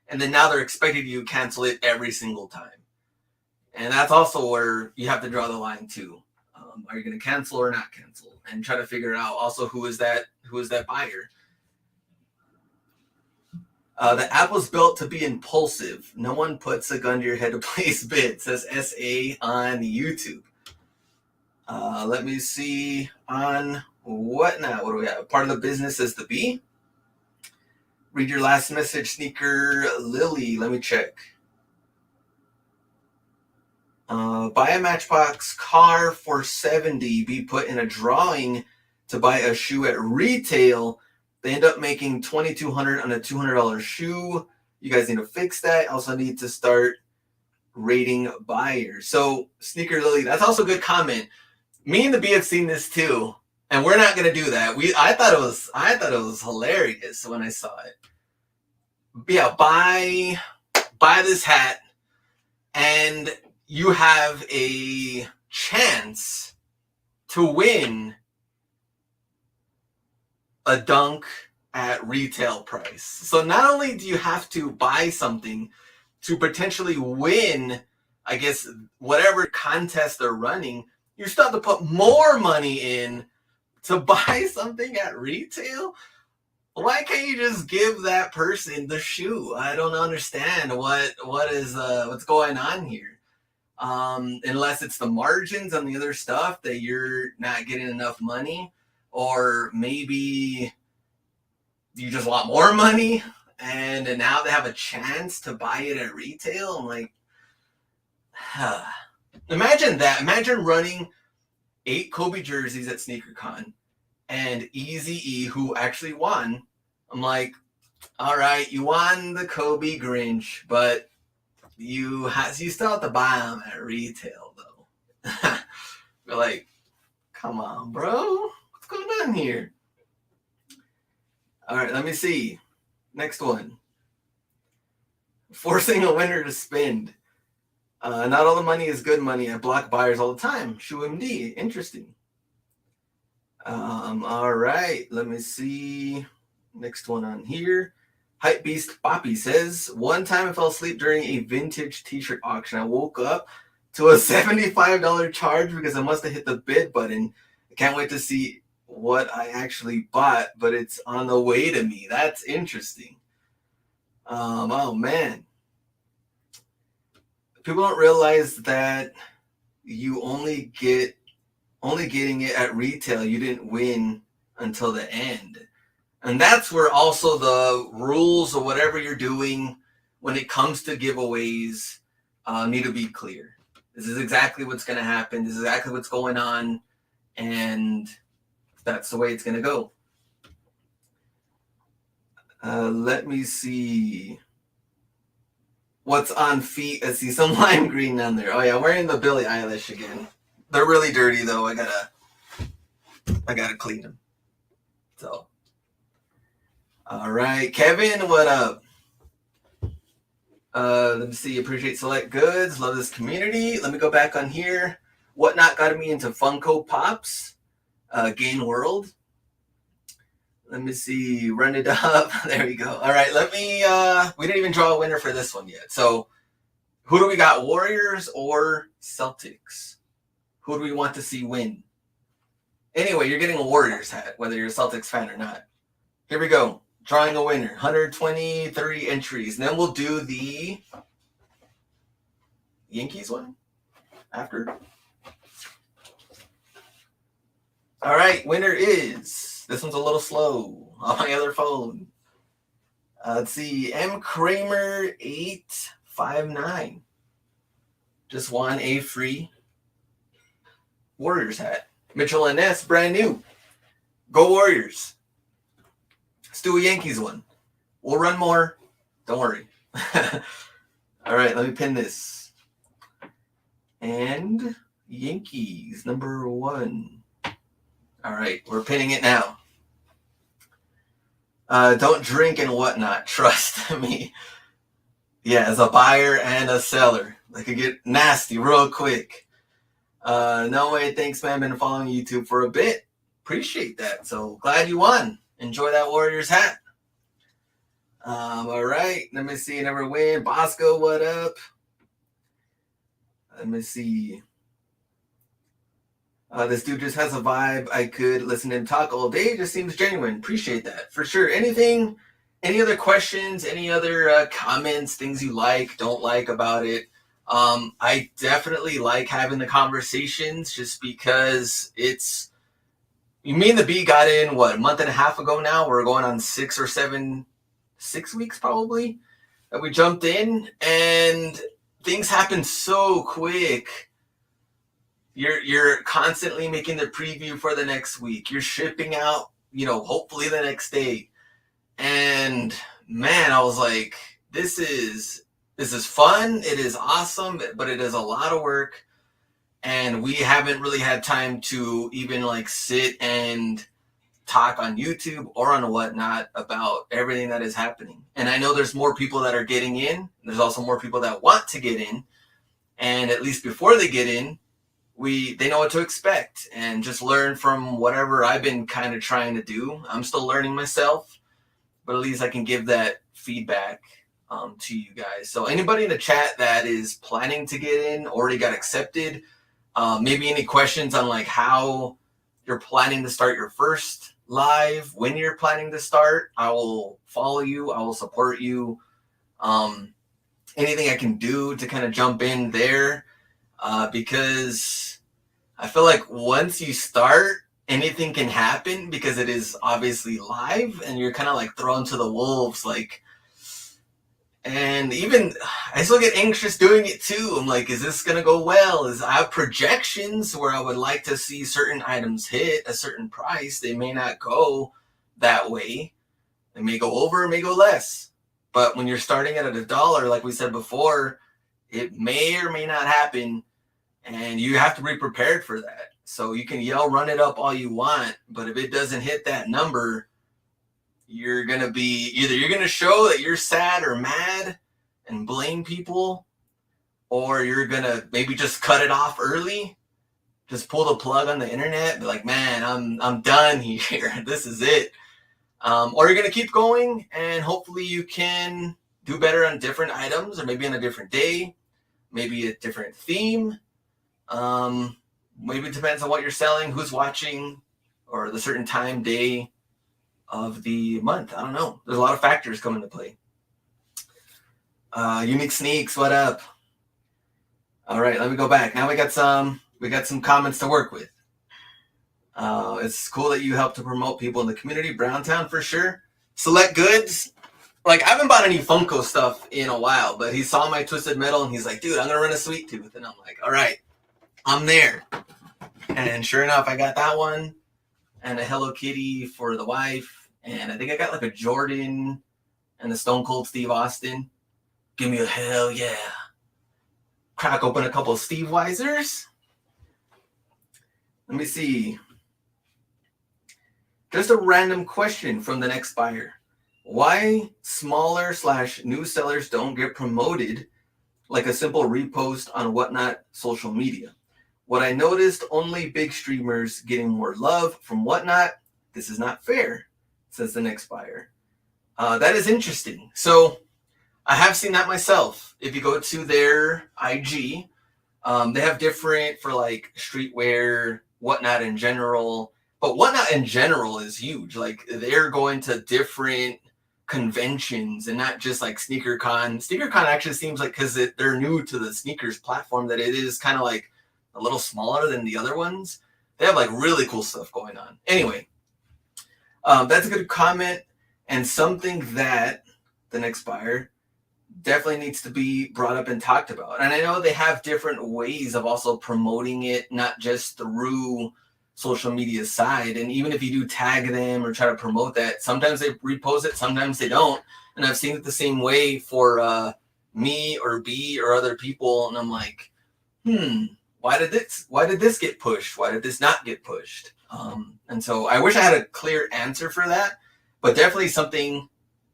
And then now they're expecting you to cancel it every single time. And that's also where you have to draw the line too. Are you going to cancel or not cancel? And try to figure out also who is that buyer. The app was built to be impulsive. No one puts a gun to your head to place bid, says SA on YouTube. Let me see on Whatnot. What do we have? Part of the business is the B. Read your last message, Sneaker Lily. Let me check. Buy a Matchbox car for $70. Be put in a drawing to buy a shoe at retail. They end up making $2,200 on a $200 shoe. You guys need to fix that. Also need to start rating buyers. So Sneaker Lily, that's also a good comment. Me and the B have seen this too, and we're not gonna do that. I thought it was hilarious when I saw it. Yeah, buy this hat, and you have a chance to win a dunk at retail price. So not only do you have to buy something to potentially win, I guess, whatever contest they're running, you still have to put more money in to buy something at retail. Why can't you just give that person the shoe? I don't understand what's going on here. Unless it's the margins on the other stuff that you're not getting enough money, or maybe you just want more money, and now they have a chance to buy it at retail. I'm like, imagine that. Imagine running 8 Kobe jerseys at SneakerCon, and Eazy-E, who actually won. I'm like, all right, you won the Kobe Grinch, but you still have to buy them at retail, though. We're like, come on, bro. What's going on here? All right, let me see. Next one. Forcing a winner to spend. Not all the money is good money. I block buyers all the time. Shoe MD. Interesting. All right, let me see. Next one on here. Hype Beast Boppy says, one time I fell asleep during a vintage t-shirt auction. I woke up to a $75 charge because I must have hit the bid button. I can't wait to see what I actually bought, but it's on the way to me. That's interesting. Oh man. People don't realize that you only getting it at retail. You didn't win until the end. And that's where also the rules or whatever you're doing when it comes to giveaways need to be clear. This is exactly what's going to happen. This is exactly what's going on. And that's the way it's going to go. Let me see. What's on feet? I see some lime green on there. Oh yeah, I'm wearing the Billie Eilish again. They're really dirty though. I gotta clean them. So. All right, Kevin, what up? Let me see. Appreciate Select Goods. Love this community. Let me go back on here. Whatnot got me into Funko Pops. Game World. Let me see. Run it up. There we go. All right, let me. We didn't even draw a winner for this one yet. So, who do we got? Warriors or Celtics? Who do we want to see win? Anyway, you're getting a Warriors hat, whether you're a Celtics fan or not. Here we go. Drawing a winner, 123 entries. And then we'll do the Yankees one after. All right, winner is, this one's a little slow on my other phone. Let's see, M. Kramer 859. Just won a free Warriors hat. Mitchell and Ness, brand new. Go Warriors. Let's do a Yankees one. We'll run more. Don't worry. All right, let me pin this. And Yankees, number 1. All right, we're pinning it now. Don't drink and whatnot. Trust me. Yeah, as a buyer and a seller. That could get nasty real quick. No way, thanks, man. Been following YouTube for a bit. Appreciate that. So glad you won. Enjoy that Warriors hat. All right. Let me see. Never win. Bosco, what up? Let me see. This dude just has a vibe. I could listen to him talk all day. Just seems genuine. Appreciate that. For sure. Any other questions? Any other comments? Things you like, don't like about it? I definitely like having the conversations just because it's, me and the B got in, what, a month and a half ago now? We're going on 6 weeks probably that we jumped in, and things happen so quick. You're constantly making the preview for the next week. You're shipping out, hopefully the next day. And man, I was like, this is This is fun. It is awesome, but it is a lot of work. And we haven't really had time to even like sit and talk on YouTube or on whatnot about everything that is happening. And I know there's more people that are getting in. There's also more people that want to get in. And at least before they get in, they know what to expect and just learn from whatever I've been kind of trying to do. I'm still learning myself, but at least I can give that feedback to you guys. So anybody in the chat that is planning to get in, already got accepted, maybe any questions on like how you're planning to start your first live, when you're planning to start, I will follow you. I will support you. Anything I can do to kind of jump in there, because I feel like once you start, anything can happen because it is obviously live and you're kind of like thrown to the wolves. Like, and even I still get anxious doing it too. I'm like, is this going to go well? I have projections where I would like to see certain items hit a certain price. They may not go that way. They may go over, may go less. But when you're starting at $1, like we said before, it may or may not happen, and you have to be prepared for that. So you can run it up all you want, but if it doesn't hit that number, you're going to be either you're going to show that you're sad or mad and blame people, or you're going to maybe just cut it off early, just pull the plug on the internet, be like, man, I'm done here. This is it. Or you're going to keep going, and hopefully you can do better on different items, or maybe on a different day, maybe a different theme. Maybe it depends on what you're selling, who's watching, or the certain time, day of the month. I don't know. There's a lot of factors come into play. Unique Sneaks, what up? All right, let me go back. Now we got some comments to work with. It's cool that you help to promote people in the community. Browntown for sure. Select Goods. Like, I haven't bought any Funko stuff in a while, but he saw my Twisted Metal and he's like, dude, I'm going to run a Sweet Tooth. And I'm like, all right, I'm there. And sure enough, I got that one and a Hello Kitty for the wife. And I think I got like a Jordan and the Stone Cold Steve Austin. Give me a hell yeah. Crack open a couple of Steve Weisers. Let me see. Just a random question from the next buyer. Why smaller/new sellers don't get promoted like a simple repost on Whatnot social media? What I noticed, only big streamers getting more love from Whatnot. This is not fair, says the next buyer. That is interesting. So I have seen that myself. If you go to their IG, they have different for like streetwear, Whatnot in general. But Whatnot in general is huge. Like, they're going to different conventions and not just like SneakerCon. SneakerCon actually seems like, because they're new to the sneakers platform, that it is kind of like a little smaller than the other ones. They have like really cool stuff going on. Anyway, that's a good comment, and something that the next buyer definitely needs to be brought up and talked about. And I know they have different ways of also promoting it, not just through social media side. And even if you do tag them or try to promote that, sometimes they repost it, sometimes they don't. And I've seen it the same way for me or B or other people. And I'm like, why did this get pushed? Why did this not get pushed? And so I wish I had a clear answer for that, but definitely something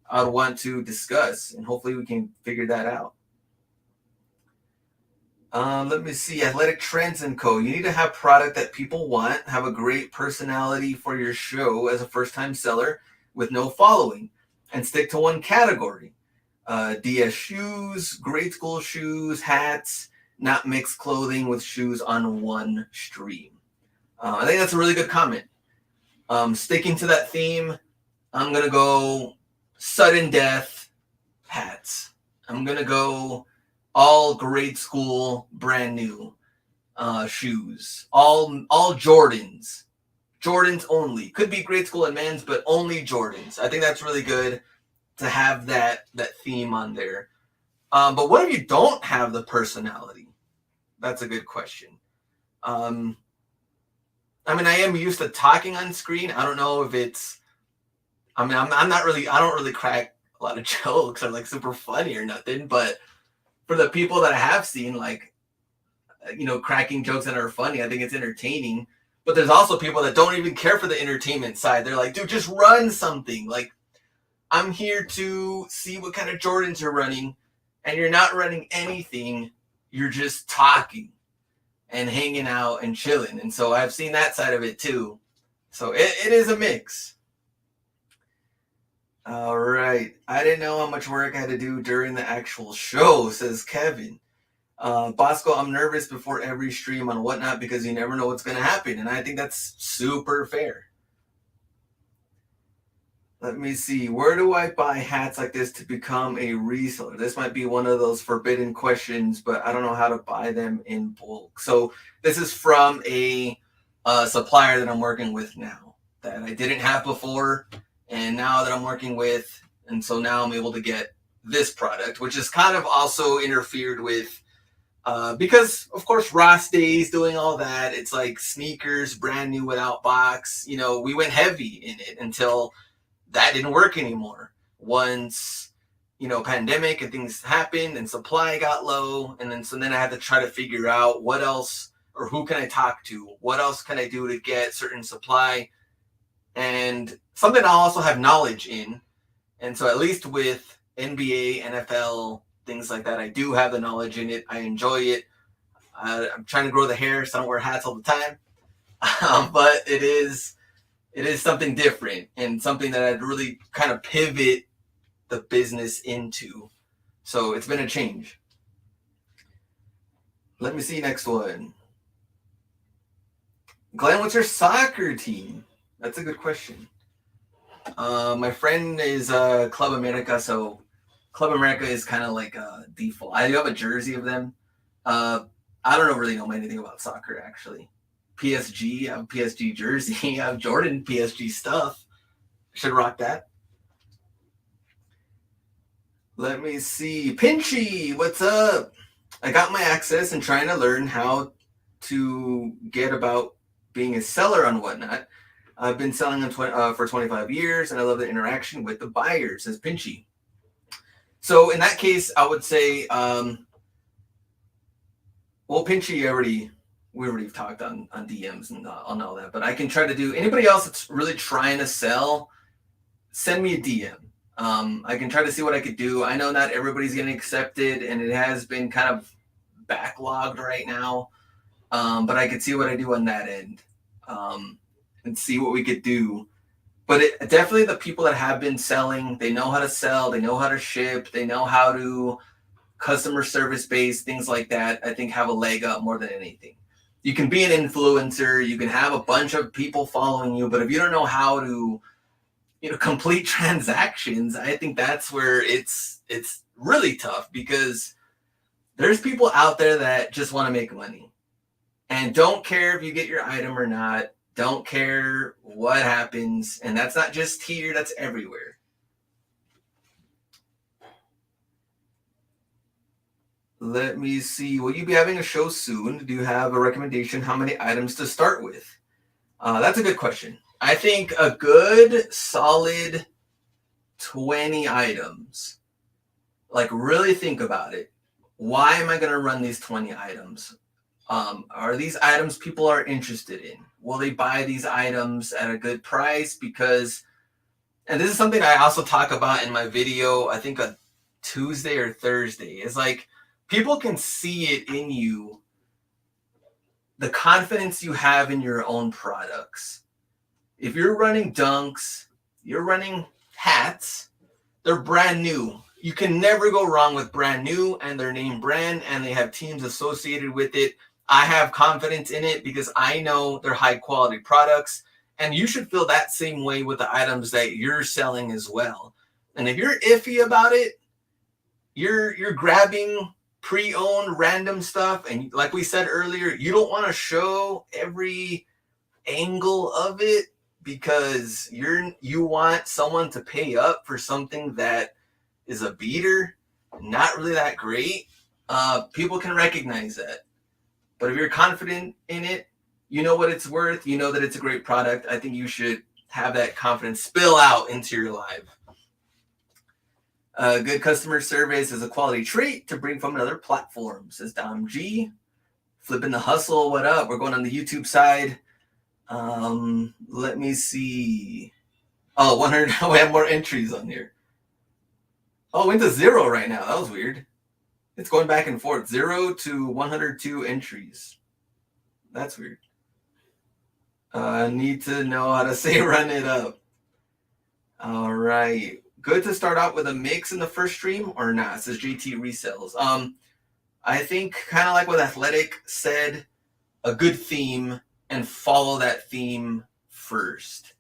I would want to discuss, and hopefully we can figure that out. Let me see. Athletic Trends & Co. You need to have product that people want, have a great personality for your show as a first-time seller with no following, and stick to one category. DS shoes, grade school shoes, hats, not mix clothing with shoes on one stream. I think that's a really good comment. Sticking to that theme, I'm going to go sudden death hats. I'm going to go all grade school, brand new shoes. All Jordans. Jordans only. Could be grade school and men's, but only Jordans. I think that's really good to have that theme on there. But what if you don't have the personality? That's a good question. I mean, I am used to talking on screen. I don't know if it's, I mean, I don't really crack a lot of jokes or like super funny or nothing, but for the people that I have seen, like, cracking jokes that are funny, I think it's entertaining. But there's also people that don't even care for the entertainment side. They're like, dude, just run something. Like, I'm here to see what kind of Jordans you're running, and you're not running anything. You're just talking and hanging out and chilling. And so I've seen that side of it too. So it is a mix. All right. I didn't know how much work I had to do during the actual show, says Kevin. Bosco, I'm nervous before every stream on Whatnot because you never know what's going to happen. And I think that's super fair. Let me see. Where do I buy hats like this to become a reseller? This might be one of those forbidden questions, but I don't know how to buy them in bulk. So this is from a supplier that I'm working with now that I didn't have before, and now that I'm working with, and so now I'm able to get this product, which is kind of also interfered with because, of course, Ross Days doing all that. It's like sneakers, brand new without box. We went heavy in it until that didn't work anymore. Once, pandemic and things happened and supply got low. And then I had to try to figure out what else or who can I talk to? What else can I do to get certain supply? And something I also have knowledge in. And so at least with NBA, NFL, things like that, I do have the knowledge in it. I enjoy it. I'm trying to grow the hair, so I don't wear hats all the time. But it is something different and something that I'd really kind of pivot the business into. So it's been a change. Let me see next one. Glenn, what's your soccer team? That's a good question. My friend is Club America, so Club America is kind of like a default. I do have a jersey of them. I don't really know anything about soccer, actually. PSG, I have a PSG jersey. I have Jordan PSG stuff. Should rock that. Let me see. Pinchy, what's up? I got my access and trying to learn how to get about being a seller on Whatnot. I've been selling for 25 years, and I love the interaction with the buyers, says Pinchy. So in that case, I would say, well, Pinchy we already talked on DMs and on all that, but I can try to do anybody else that's really trying to sell, send me a DM. I can try to see what I could do. I know not everybody's getting accepted, and it has been kind of backlogged right now, but I could see what I do on that end and see what we could do. But definitely the people that have been selling, they know how to sell, they know how to ship, they know how to customer service based, things like that, I think have a leg up more than anything. You can be an influencer, you can have a bunch of people following you, but if you don't know how to complete transactions, I think that's where it's really tough, because there's people out there that just want to make money and don't care if you get your item or not, don't care what happens. And that's not just here, that's everywhere. Let me see. Will you be having a show soon? Do you have a recommendation how many items to start with? That's a good question. I think a good solid 20 items. Like, really think about it. Why am I going to run these 20 items? Are these items people are interested in? Will they buy these items at a good price? Because, and this is something I also talk about in my video, I think on Tuesday or Thursday, is like, people can see it in you, the confidence you have in your own products. If you're running dunks, you're running hats, they're brand new. You can never go wrong with brand new, and they're name brand, and they have teams associated with it. I have confidence in it because I know they're high quality products, and you should feel that same way with the items that you're selling as well. And if you're iffy about it, you're grabbing pre-owned random stuff, and like we said earlier, you don't want to show every angle of it because you want someone to pay up for something that is a beater, not really that great. People can recognize that. But if you're confident in it, you know what it's worth, you know that it's a great product, I think you should have that confidence spill out into your live. Good customer service is a quality trait to bring from another platform, says Dom G. Flipping the hustle, what up? We're going on the YouTube side. Let me see. Oh, 100. We have more entries on here. Oh, went to 0 right now. That was weird. It's going back and forth. 0 to 102 entries. That's weird. Need to know how to say run it up. All right. Good to start out with a mix in the first stream or not? It says JT resells. I think kind of like what Athletic said, a good theme and follow that theme first.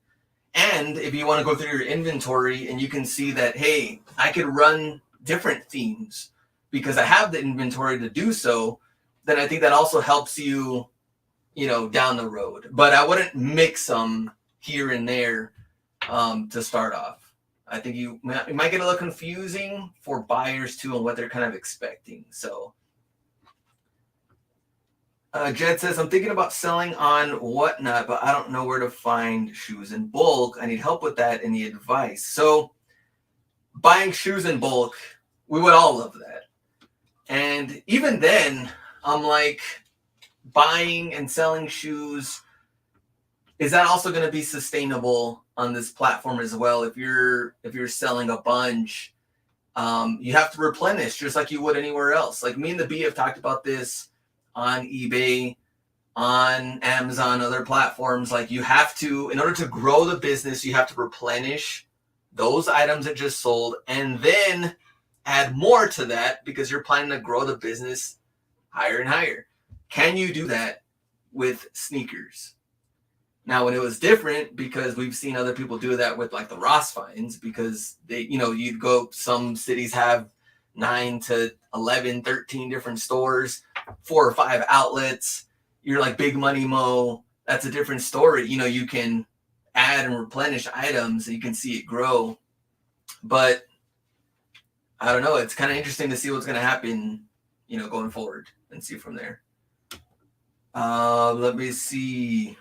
And if you want to go through your inventory and you can see that, hey, I could run different themes because I have the inventory to do so, then I think that also helps you, down the road. But I wouldn't mix them here and there to start off. I think it might get a little confusing for buyers too on what they're kind of expecting. So Jed says, I'm thinking about selling on Whatnot, but I don't know where to find shoes in bulk. I need help with that. Any advice? So buying shoes in bulk, we would all love that. And even then, I'm like, buying and selling shoes, is that also going to be sustainable on this platform as well? If you're selling a bunch, you have to replenish just like you would anywhere else. Like me and the B have talked about this on eBay, on Amazon, other platforms. Like you have to, in order to grow the business, you have to replenish those items that just sold and then add more to that because you're planning to grow the business higher and higher. Can you do that with sneakers? Now, when it was different, because we've seen other people do that with like the Ross finds, because they, you'd go, some cities have 9 to 11, 13 different stores, 4 or 5 outlets. You're like Big Money Mo. That's a different story. You can add and replenish items and you can see it grow. But I don't know. It's kind of interesting to see what's going to happen, going forward and see from there. Let me see.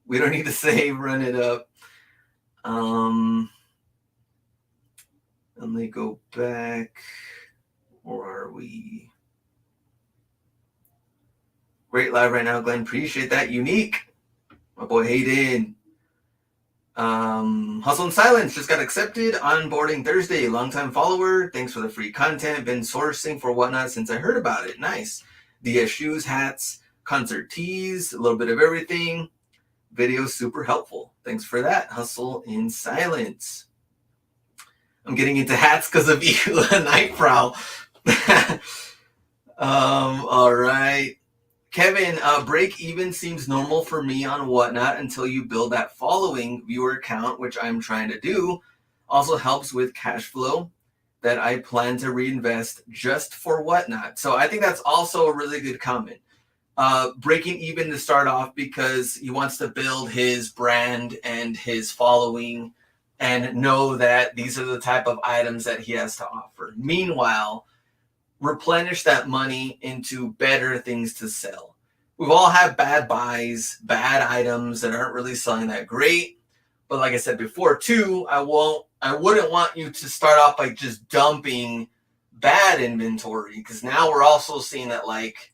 We don't need to say run it up. Let me go back. Where are we? Great live right now, Glenn. Appreciate that. Unique. My boy Hayden. Hustle in Silence just got accepted. Onboarding Thursday. Longtime follower. Thanks for the free content. Been sourcing for Whatnot since I heard about it. Nice. DS shoes, hats, concert tees, a little bit of everything. Video super helpful. Thanks for that. Hustle in Silence. I'm getting into hats because of you, Night Prowl. All right. Kevin, break even seems normal for me on Whatnot until you build that following viewer count, which I'm trying to do. Also helps with cash flow that I plan to reinvest just for Whatnot. So I think that's also a really good comment. Breaking even to start off because he wants to build his brand and his following and know that these are the type of items that he has to offer. Meanwhile, replenish that money into better things to sell. We've all had bad buys, bad items that aren't really selling that great. But like I said before too, I wouldn't want you to start off by just dumping bad inventory, because now we're also seeing that, like,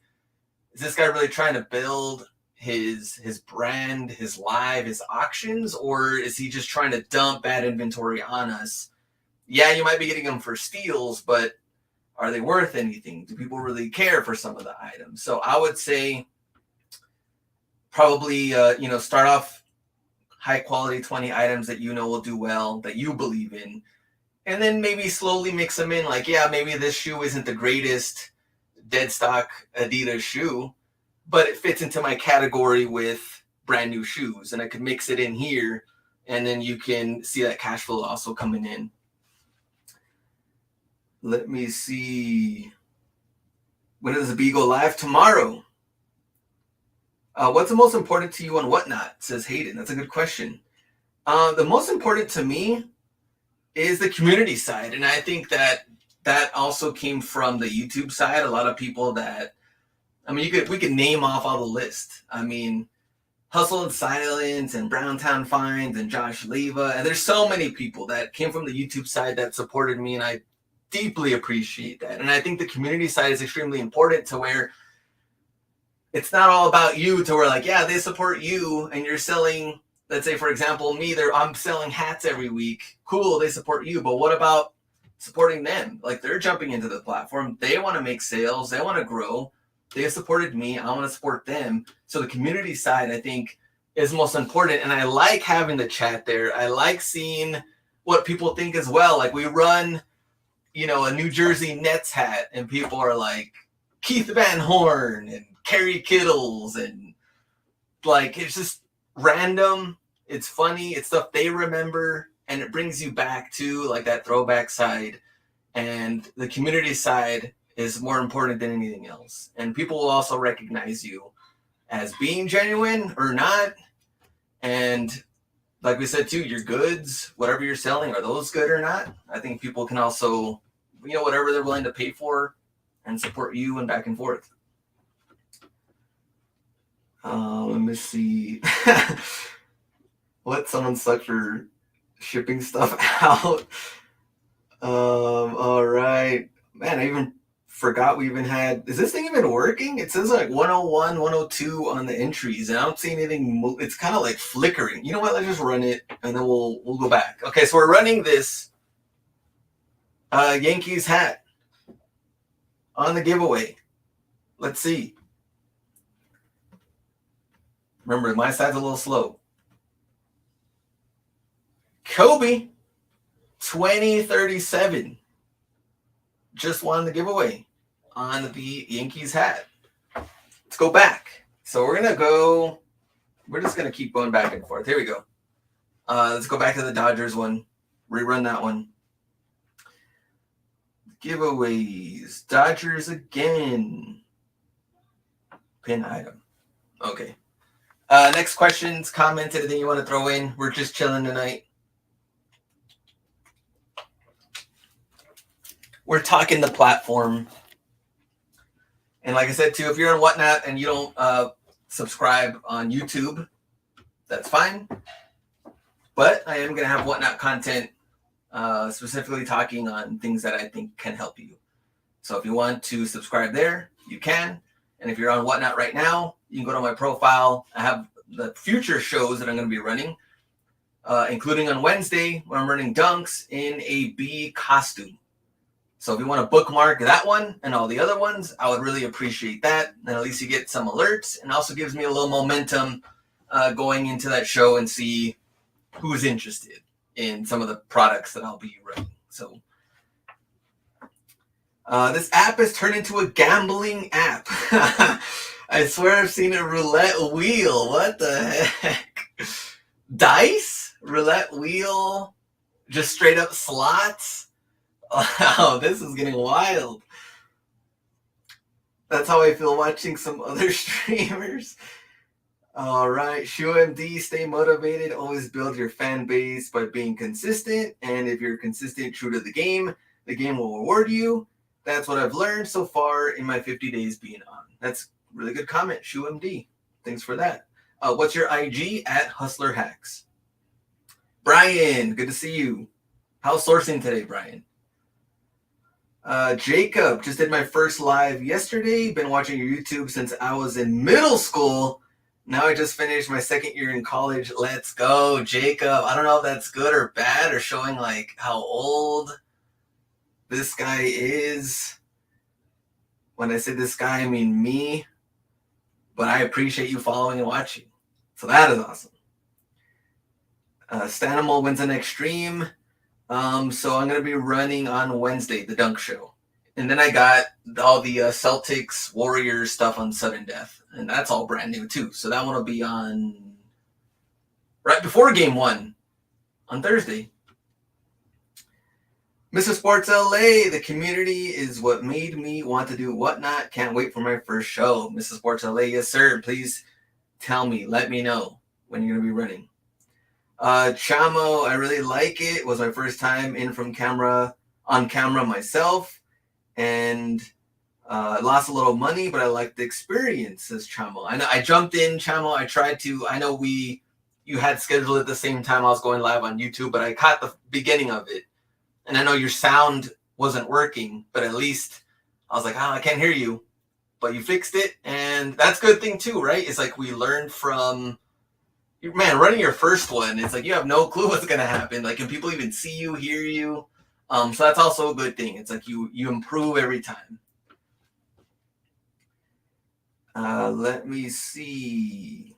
is this guy really trying to build his brand, his live, his auctions, or is he just trying to dump bad inventory on us? Yeah, you might be getting them for steals, but are they worth anything? Do people really care for some of the items? So I would say probably, start off high quality 20 items that will do well, that you believe in, and then maybe slowly mix them in. Like, yeah, maybe this shoe isn't the greatest dead stock Adidas shoe, but it fits into my category with brand new shoes, and I could mix it in here, and then you can see that cash flow also coming in. Let me see. When does the B go live? Tomorrow. What's the most important to you on Whatnot? Says Hayden. That's a good question. The most important to me is the community side, and I think that also came from the YouTube side. A lot of people that, we could name off all the list. Hustle in Silence and Browntown Finds and Josh Leva, and there's so many people that came from the YouTube side that supported me, and I deeply appreciate that. And I think the community side is extremely important, to where it's not all about you, to where like, yeah, they support you and you're selling, let's say for example, me, I'm selling hats every week. Cool, they support you, but what about supporting them? Like, they're jumping into the platform. They want to make sales. They want to grow. They have supported me. I want to support them. So the community side, I think, is most important. And I like having the chat there. I like seeing what people think as well. Like, we run, a New Jersey Nets hat, and people are like Keith Van Horn and Kerry Kittles, and like, it's just random. It's funny. It's stuff they remember, and it brings you back to like that throwback side. And the community side is more important than anything else. And people will also recognize you as being genuine or not. And like we said too, your goods, whatever you're selling, are those good or not? I think people can also, whatever they're willing to pay for and support you, and back and forth. Let me see. Let someone suck for shipping stuff out. All right. Man, I even forgot we even had, is this thing even working? It says like 101, 102 on the entries, and I don't see anything move. It's kind of like flickering. You know what? Let's just run it, and then we'll go back. Okay, so we're running this Yankees hat on the giveaway. Let's see. Remember, my side's a little slow. Kobe 2037 just won the giveaway on the Yankees hat. Let's go back. So we're just gonna keep going back and forth. Here we go. Let's go back to the Dodgers one. Rerun that one. Giveaways. Dodgers again. Pin item. Okay. Next questions, comments, anything you want to throw in. We're just chilling tonight. We're talking the platform. And like I said too, if you're on Whatnot and you don't subscribe on YouTube, that's fine. But I am going to have Whatnot content specifically talking on things that I think can help you. So if you want to subscribe there, you can. And if you're on Whatnot right now, you can go to my profile. I have the future shows that I'm going to be running, including on Wednesday when I'm running dunks in a bee costume. So if you want to bookmark that one and all the other ones, I would really appreciate that. Then at least you get some alerts, and also gives me a little momentum going into that show and see who's interested in some of the products that I'll be running. So this app has turned into a gambling app. I swear I've seen a roulette wheel. What the heck? Dice? Roulette wheel? Just straight up slots? Wow, this is getting wild. That's how I feel watching some other streamers. All right, ShoeMD, stay motivated. Always build your fan base by being consistent. And if you're consistent, true to the game will reward you. That's what I've learned so far in my 50 days being on. That's a really good comment, ShoeMD. Thanks for that. What's your IG? At Hustler Hacks. Brian, good to see you. How's sourcing today, Brian? Jacob, just did my first live yesterday. Been watching your YouTube since I was in middle school. Now I just finished my second year in college. Let's go, Jacob. I don't know if that's good or bad, or showing like how old this guy is. When I say this guy, I mean me. But I appreciate you following and watching. So that is awesome. Stanimal wins the next stream. So I'm going to be running on Wednesday, the Dunk Show. And then I got all the Celtics, Warriors stuff on Sudden Death. And that's all brand new too. So that one will be on right before Game 1 on Thursday. Mr. Sports LA, the community is what made me want to do Whatnot. Can't wait for my first show. Mr. Sports LA, yes sir. Please tell me, let me know when you're going to be running. Chamo, I really like it. It was my first time in on camera myself, and lost a little money, but I liked the experience, says Chamo. I jumped in, Chamo. I know you had scheduled at the same time I was going live on YouTube, but I caught the beginning of it. And I know your sound wasn't working, but at least I was like, I can't hear you, but you fixed it. And that's a good thing too, right? It's like we learned from, man, running your first one, it's like you have no clue what's going to happen. Like, can people even see you, hear you? So that's also a good thing. It's like you improve every time. Let me see.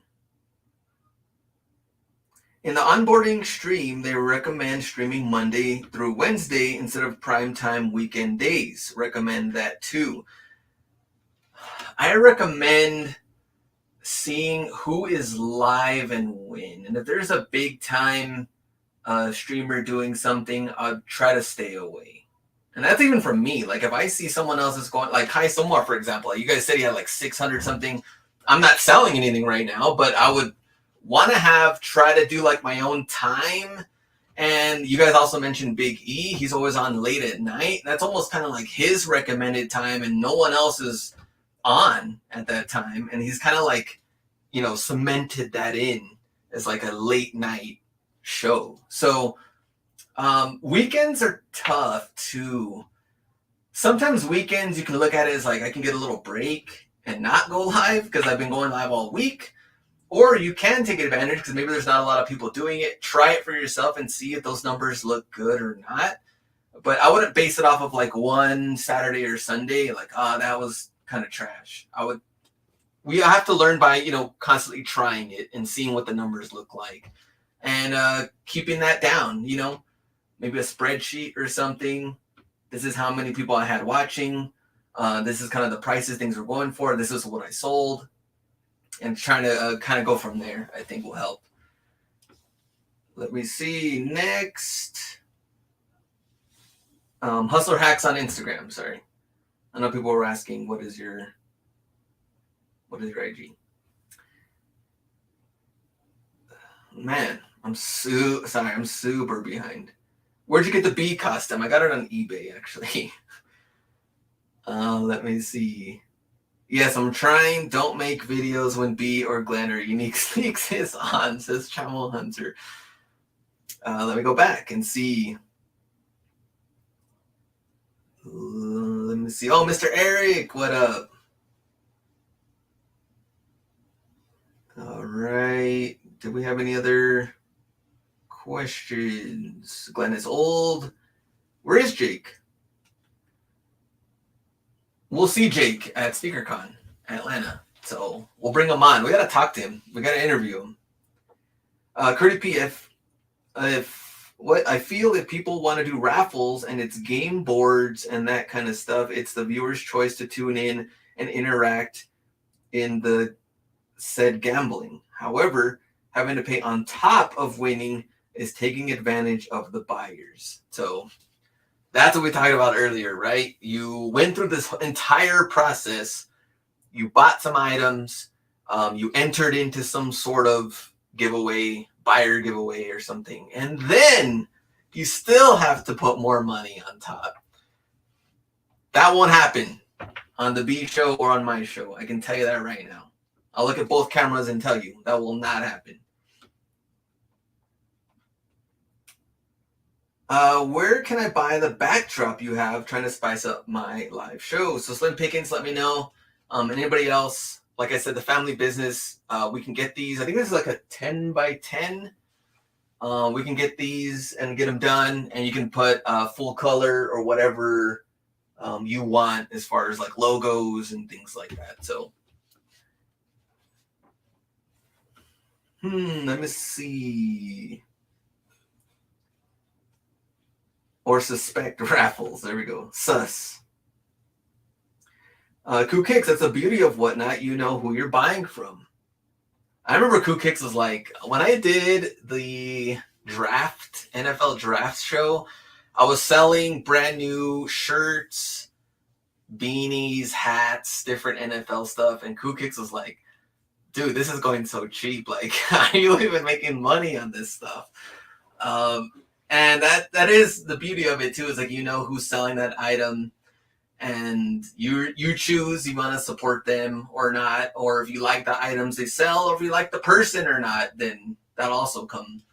In the onboarding stream, they recommend streaming Monday through Wednesday instead of primetime weekend days. Recommend that too. I recommend seeing who is live and when. And if there's a big time streamer doing something, I'll try to stay away. And that's even from me. Like if I see someone else is going, like Kai Somar, for example, like you guys said he had like 600 something. I'm not selling anything right now, but I would want to try to do like my own time. And you guys also mentioned Big E. He's always on late at night. That's almost kind of like his recommended time, and no one else is on at that time. And he's kind of like, cemented that in as like a late night show. So weekends are tough too. Sometimes weekends you can look at it as like I can get a little break and not go live because I've been going live all week. Or you can take advantage because maybe there's not a lot of people doing it. Try it for yourself and see if those numbers look good or not. But I wouldn't base it off of like one Saturday or Sunday, like, that was kind of trash. We have to learn by, constantly trying it and seeing what the numbers look like. And keeping that down, maybe a spreadsheet or something. This is how many people I had watching. This is kind of the prices things are going for. This is what I sold. And trying to kind of go from there, I think will help. Let me see. Next. Hustler Hacks on Instagram. Sorry. I know people were asking, what is your IG? Man, I'm super behind. Where'd you get the bee custom? I got it on eBay, actually. Let me see. Yes, I'm trying. Don't make videos when B or Glenn or Unique Sneaks is on, says Chamel Hunter. Let me go back and see. Let me see. Oh, Mr. Eric, what up? All right. Did we have any other questions? Glenn is old. Where is Jake? We'll see Jake at SpeakerCon Atlanta. So we'll bring him on. We got to talk to him. We got to interview him. Curdy P, if what I feel if people want to do raffles and it's game boards and that kind of stuff, it's the viewer's choice to tune in and interact in the said gambling. However, having to pay on top of winning is taking advantage of the buyers. So that's what we talked about earlier, right? You went through this entire process. You bought some items. You entered into some sort of giveaway, buyer giveaway or something. And then you still have to put more money on top. That won't happen on the B show or on my show. I can tell you that right now. I'll look at both cameras and tell you that will not happen. Where can I buy the backdrop you have trying to spice up my live show? So Slim Pickens, let me know. Anybody else? Like I said, the family business, we can get these. I think this is like a 10 by 10. We can get these and get them done, and you can put full color or whatever you want as far as like logos and things like that. So, let me see. Or suspect raffles. There we go. Sus. Koo Kicks, that's the beauty of Whatnot. You know who you're buying from. I remember Koo Kicks was like, when I did the NFL draft show, I was selling brand new shirts, beanies, hats, different NFL stuff. And Koo Kicks was like, dude, this is going so cheap. Like, how are you even making money on this stuff? And that is the beauty of it too, is like, who's selling that item, and you choose, you want to support them or not, or if you like the items they sell, or if you like the person or not, then that also come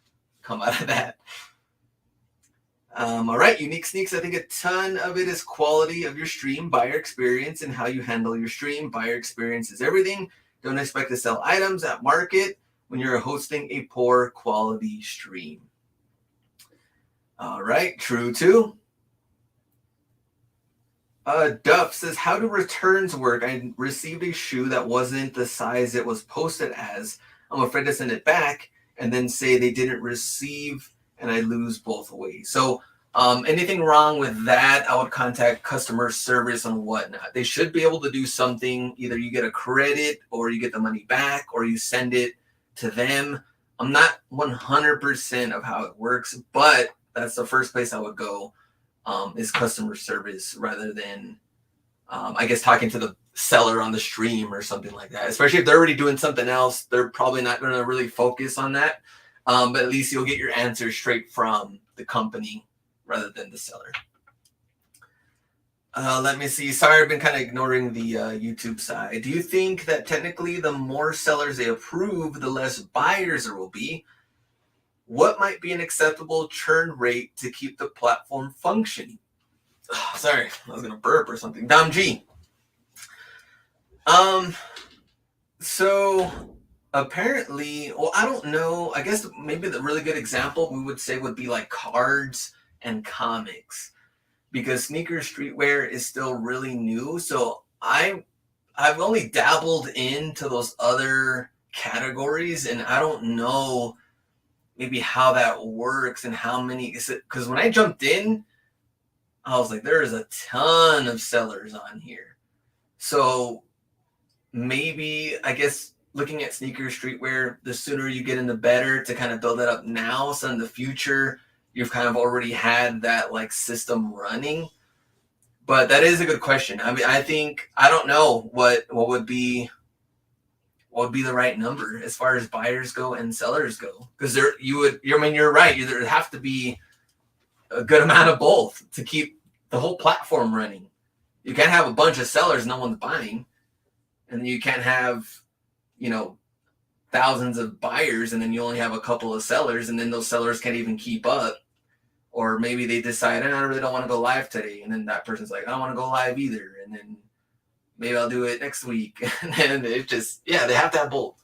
out of that. All right, unique sneaks. I think a ton of it is quality of your stream, buyer experience, and how you handle your stream. Buyer experience is everything. Don't expect to sell items at market when you're hosting a poor quality stream. All right, true too. Duff says, how do returns work? I received a shoe that wasn't the size it was posted as. I'm afraid to send it back and then say they didn't receive and I lose both ways. So anything wrong with that, I would contact customer service and whatnot. They should be able to do something. Either you get a credit or you get the money back or you send it to them. I'm not 100% of how it works, but that's the first place I would go. Is customer service rather than, I guess, talking to the seller on the stream or something like that. Especially if they're already doing something else, they're probably not going to really focus on that. But at least you'll get your answer straight from the company rather than the seller. Let me see. Sorry, I've been kind of ignoring the YouTube side. Do you think that technically the more sellers they approve, the less buyers there will be? What might be an acceptable churn rate to keep the platform functioning? Sorry, I was gonna burp or something. Dom G. So apparently, well, I don't know. I guess maybe the really good example we would say would be like cards and comics, because sneaker streetwear is still really new. So I've only dabbled into those other categories, and I don't know maybe how that works and how many is it, because when I jumped in, I was like, there is a ton of sellers on here. So maybe, I guess, looking at sneaker streetwear, the sooner you get in, the better to kind of build that up now. So in the future, you've kind of already had that like system running. But that is a good question. I mean, I don't know what would be the right number as far as buyers go and sellers go, because you're right. There have to be a good amount of both to keep the whole platform running. You can't have a bunch of sellers, no one's buying, and then you can't have, thousands of buyers, and then you only have a couple of sellers, and then those sellers can't even keep up. Or maybe they decide, I really don't want to go live today, and then that person's like, I don't want to go live either, and then maybe I'll do it next week. And then it just, they have to have both.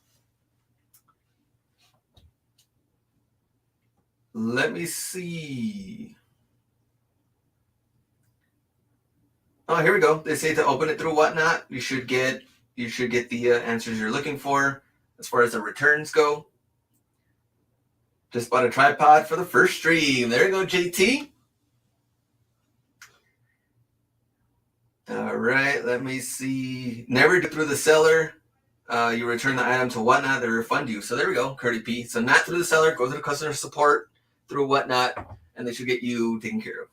Let me see. Oh, here we go. They say to open it through Whatnot, you should get the answers you're looking for as far as the returns go. Just bought a tripod for the first stream. There you go, JT. All right, let me see. Never do through the seller. You return the item to Whatnot, they refund you. So there we go, Curdy P. So not through the seller, go to the customer support through Whatnot, and they should get you taken care of.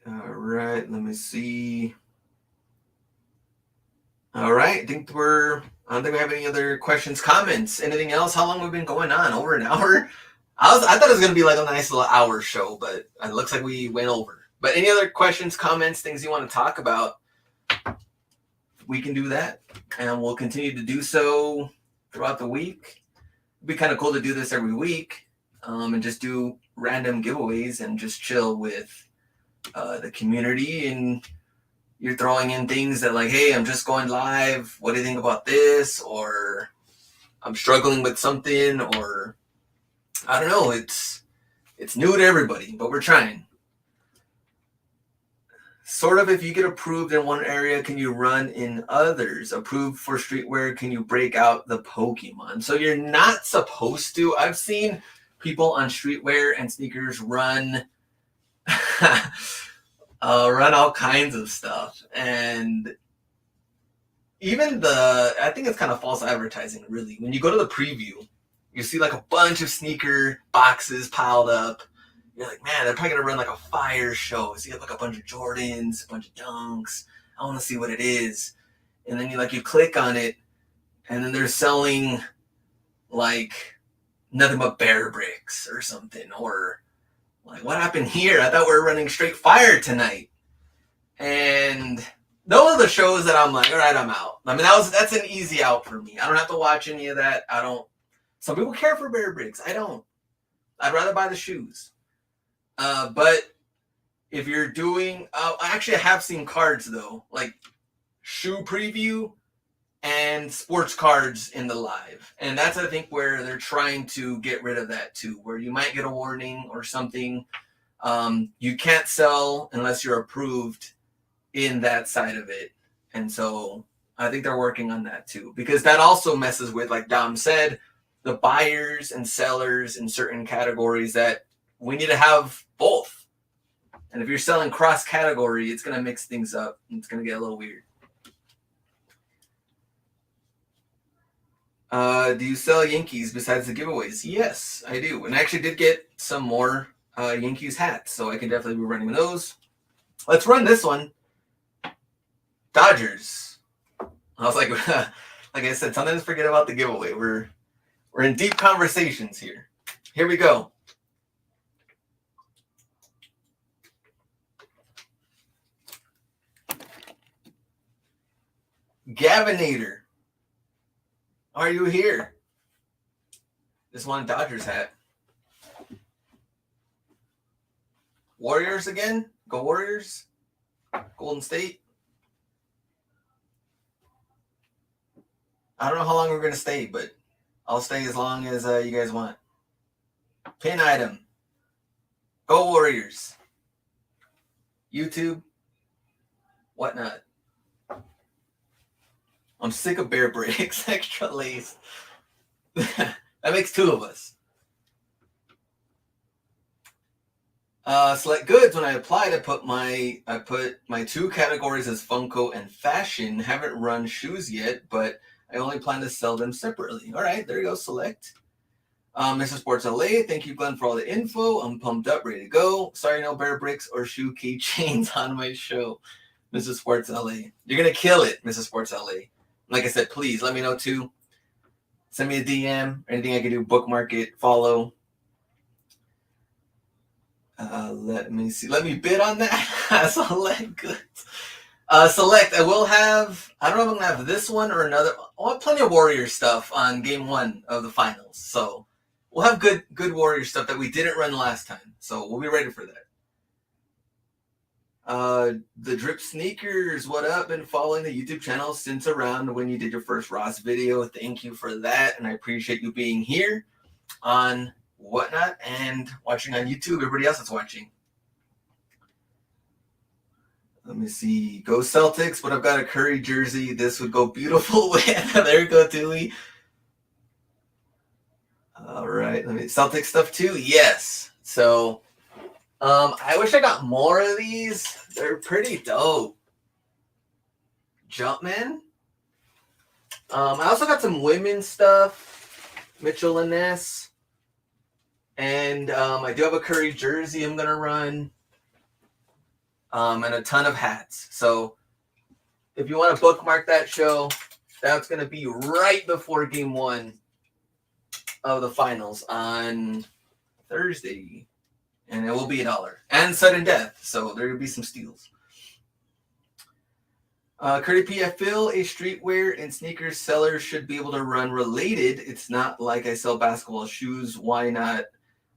All right, let me see. All right, I don't think we have any other questions, comments, anything else. How long have we been going on? Over an hour? I thought it was going to be like a nice little hour show, but it looks like we went over. But any other questions, comments, things you want to talk about, we can do that. And we'll continue to do so throughout the week. It'd be kind of cool to do this every week, and just do random giveaways and just chill with the community. And you're throwing in things that like, hey, I'm just going live. What do you think about this? Or I'm struggling with something, or I don't know. It's new to everybody, but we're trying. Sort of, if you get approved in one area, can you run in others? Approved for streetwear, can you break out the Pokemon? So you're not supposed to. I've seen people on streetwear and sneakers run run all kinds of stuff. And even I think it's kind of false advertising, really. When you go to the preview, you see like a bunch of sneaker boxes piled up. You're like, man, they're probably going to run like a fire show. So you have like a bunch of Jordans, a bunch of Dunks. I want to see what it is. And then you click on it, and then they're selling like nothing but bear bricks or something. Or like, what happened here? I thought we were running straight fire tonight. And those are the shows that I'm like, all right, I'm out. I mean, that's an easy out for me. I don't have to watch any of that. Some people care for bear bricks. I don't. I'd rather buy the shoes. But if you're doing, actually I have seen cards though, like shoe preview and sports cards in the live. And that's, I think, where they're trying to get rid of that too, where you might get a warning or something. You can't sell unless you're approved in that side of it. And so I think they're working on that too, because that also messes with, like Dom said, the buyers and sellers in certain categories, that we need to have both. And if you're selling cross category, it's going to mix things up. It's going to get a little weird. Do you sell Yankees besides the giveaways? Yes, I do. And I actually did get some more Yankees hats, so I can definitely be running those. Let's run this one. Dodgers. I was like, like I said, sometimes forget about the giveaway. We're in deep conversations here. Here we go. Gavinator, are you here? This one Dodgers hat. Warriors again? Go Warriors? Golden State? I don't know how long we're going to stay, but I'll stay as long as you guys want. Pin item. Go Warriors. YouTube. Whatnot. I'm sick of bear bricks. Extra lace. That makes two of us. Select goods. When I applied, I put my two categories as Funko and fashion. Haven't run shoes yet, but I only plan to sell them separately. All right, there you go. Select. Mr. Sports LA, thank you, Glenn, for all the info. I'm pumped up, ready to go. Sorry, no bear bricks or shoe keychains on my show. Mrs. Sports LA, you're gonna kill it, Mrs. Sports LA. Like I said, please let me know too. Send me a DM. Anything I can do, bookmark it, follow. Let me see. Let me bid on that. Select goods. Select. I will have. I don't know if I'm gonna have this one or another. I'll have plenty of Warrior stuff on game 1 of the finals. So we'll have good Warrior stuff that we didn't run last time. So we'll be ready for that. The Drip Sneakers, what up? Been following the YouTube channel since around when you did your first Ross video. Thank you for that, and I appreciate you being here on Whatnot and watching on YouTube. Everybody else that's watching. Let me see. Go Celtics, but I've got a Curry jersey. This would go beautiful with. There you go, Dewey. All right. Let me Celtics stuff too. Yes. So I wish I got more of these. They're pretty dope. Jumpman. I also got some women's stuff. Mitchell and Ness. And I do have a Curry jersey I'm going to run. And a ton of hats. So if you want to bookmark that show, that's going to be right before game 1 of the finals on Thursday. And it will be $1. And sudden death. So there will be some steals. Curry P, I feel a streetwear and sneakers seller should be able to run related. It's not like I sell basketball shoes. Why not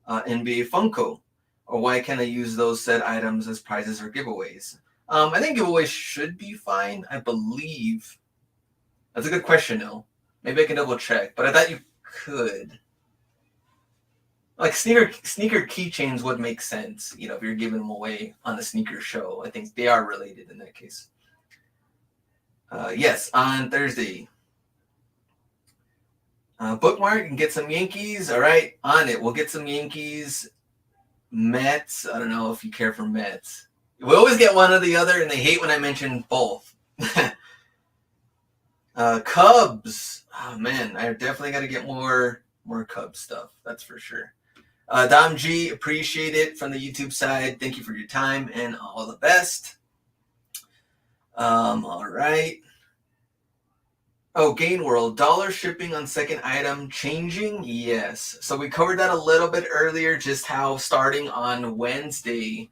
NBA Funko? Or why can't I use those said items as prizes or giveaways? I think giveaways should be fine. I believe. That's a good question, though. Maybe I can double check. But I thought you could. Like sneaker keychains would make sense, you know, if you're giving them away on a sneaker show. I think they are related in that case. Yes, on Thursday. Bookmark and get some Yankees. All right, on it. We'll get some Yankees. Mets. I don't know if you care for Mets. We always get one or the other, and they hate when I mention both. Cubs. Oh, man, I definitely got to get more Cubs stuff. That's for sure. Dom G, appreciate it from the YouTube side. Thank you for your time and all the best. All right. Oh, Gain World, dollar shipping on second item changing? Yes. So we covered that a little bit earlier, just how starting on Wednesday,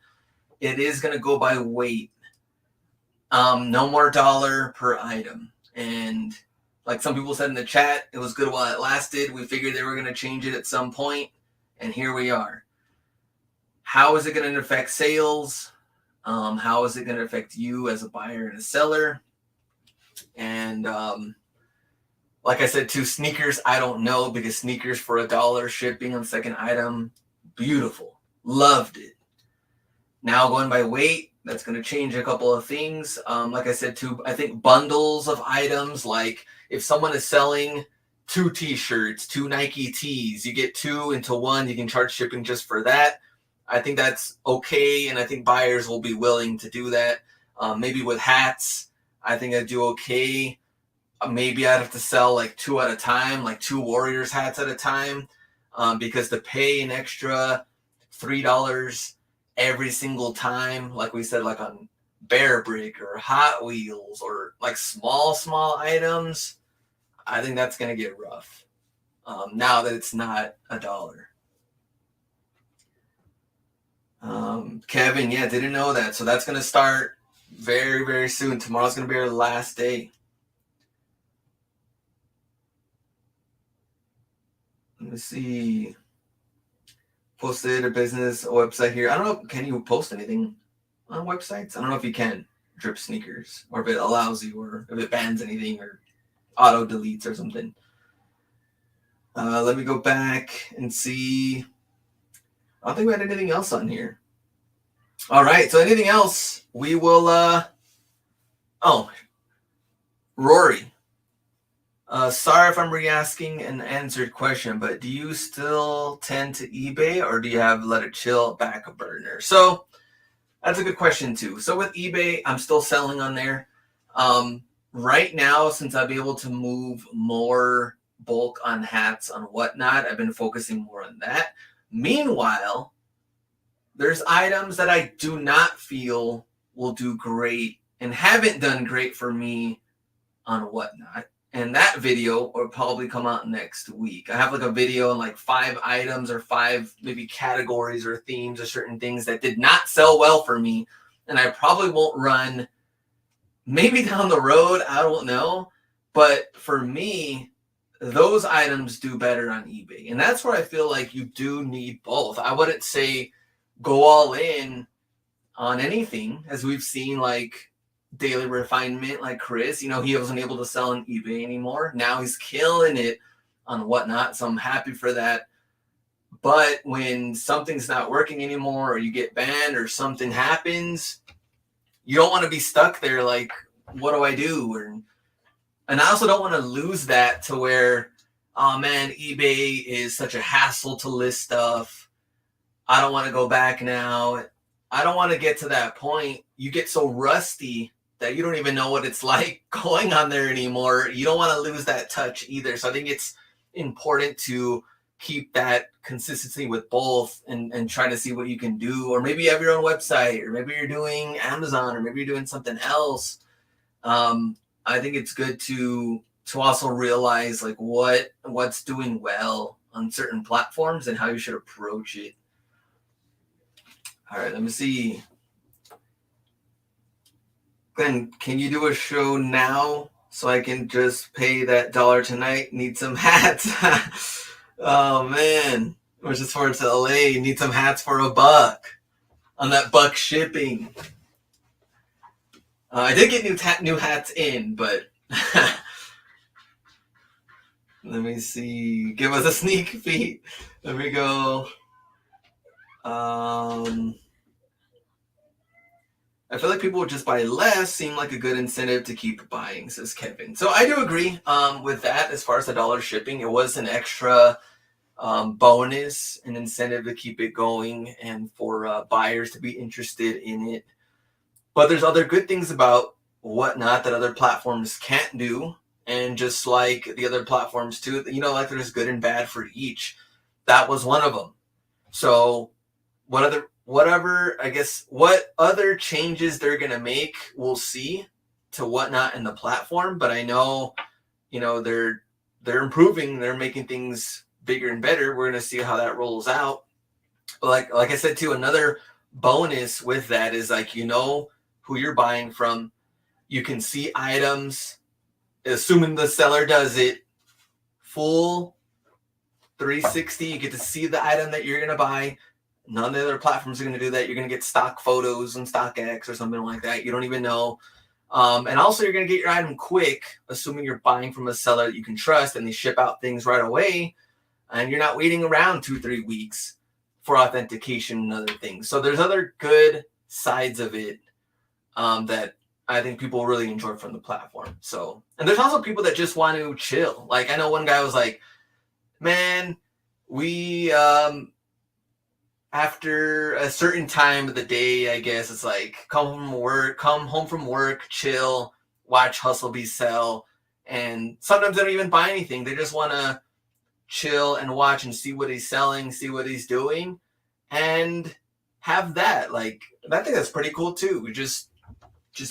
it is going to go by weight. No more dollar per item. And like some people said in the chat, it was good while it lasted. We figured they were going to change it at some point. And here we are. How is it going to affect sales? How is it going to affect you as a buyer and a seller? And like I said, too, sneakers, I don't know, because sneakers for $1 shipping on second item, beautiful. Loved it. Now going by weight, that's going to change a couple of things. Like I said, too, I think bundles of items, like if someone is selling 2 t-shirts, 2 Nike tees, you get 2 into 1, you can charge shipping just for that. I think that's okay, and I think buyers will be willing to do that. Maybe with hats, I think I'd do okay. Maybe I'd have to sell like 2 at a time, like 2 Warriors hats at a time, because to pay an extra $3 every single time, like we said, like on Bear Brick or Hot Wheels or like small items, I think that's going to get rough now that it's not $1. Kevin, yeah, didn't know that. So that's going to start very, very soon. Tomorrow's going to be our last day. Let me see. Posted a business website here. I don't know. Can you post anything on websites? I don't know if you can. Drip Sneakers, or if it allows you, or if it bans anything, or auto deletes or something. Let me go back and see. I don't think we had anything else on here. All right. So anything else, we will. Oh, Rory. Sorry if I'm re-asking an answered question, but do you still tend to eBay, or do you have let it chill back a burner? So that's a good question too. So with eBay, I'm still selling on there. Right now, since I'll be able to move more bulk on hats, on whatnot, I've been focusing more on that. Meanwhile, there's items that I do not feel will do great and haven't done great for me on whatnot. And that video will probably come out next week. I have like a video on like 5 items or 5 maybe categories or themes or certain things that did not sell well for me. And I probably won't run, maybe down the road, I don't know. But for me, those items do better on eBay. And that's where I feel like you do need both. I wouldn't say go all in on anything, as we've seen like Daily Refinement, like Chris, he wasn't able to sell on eBay anymore. Now he's killing it on whatnot. So I'm happy for that. But when something's not working anymore, or you get banned or something happens, you don't want to be stuck there like, what do I do? And I also don't want to lose that to where, oh man, eBay is such a hassle to list stuff. I don't want to go back now. I don't want to get to that point. You get so rusty that you don't even know what it's like going on there anymore. You don't want to lose that touch either. So I think it's important to keep that consistency with both and try to see what you can do. Or maybe you have your own website, or maybe you're doing Amazon, or maybe you're doing something else. I think it's good to also realize like what's doing well on certain platforms and how you should approach it. All right, let me see. Glenn, can you do a show now so I can just pay that $1 tonight? Need some hats. Oh man, we're just forward to LA. Need some hats for $1 on that $1 shipping. I did get new hats in, but let me see. Give us a sneak peek. There we go. I feel like people would just buy less, seem like a good incentive to keep buying, says Kevin. So I do agree with that. As far as the $1 shipping, it was an extra bonus, an incentive to keep it going and for buyers to be interested in it. But there's other good things about whatnot that other platforms can't do. And just like the other platforms too, like there's good and bad for each. That was one of them. So what other changes they're going to make, we'll see to whatnot in the platform. But I know, they're improving, they're making things bigger and better. We're going to see how that rolls out. But like I said, too, another bonus with that is like, who you're buying from. You can see items, assuming the seller does it, full 360. You get to see the item that you're going to buy. None of the other platforms are going to do that. You're going to get stock photos and StockX or something like that. You don't even know. And also, you're going to get your item quick, assuming you're buying from a seller that you can trust and they ship out things right away. And you're not waiting around 2-3 weeks for authentication and other things. So there's other good sides of it that I think people really enjoy from the platform. So, and there's also people that just want to chill. Like, I know one guy was like, man, we, after a certain time of the day, I guess it's like come home from work, chill, watch Hustle Be Sell. And sometimes they don't even buy anything. They just want to chill and watch and see what he's selling, see what he's doing, and have that. Like, I think that's pretty cool too. We're just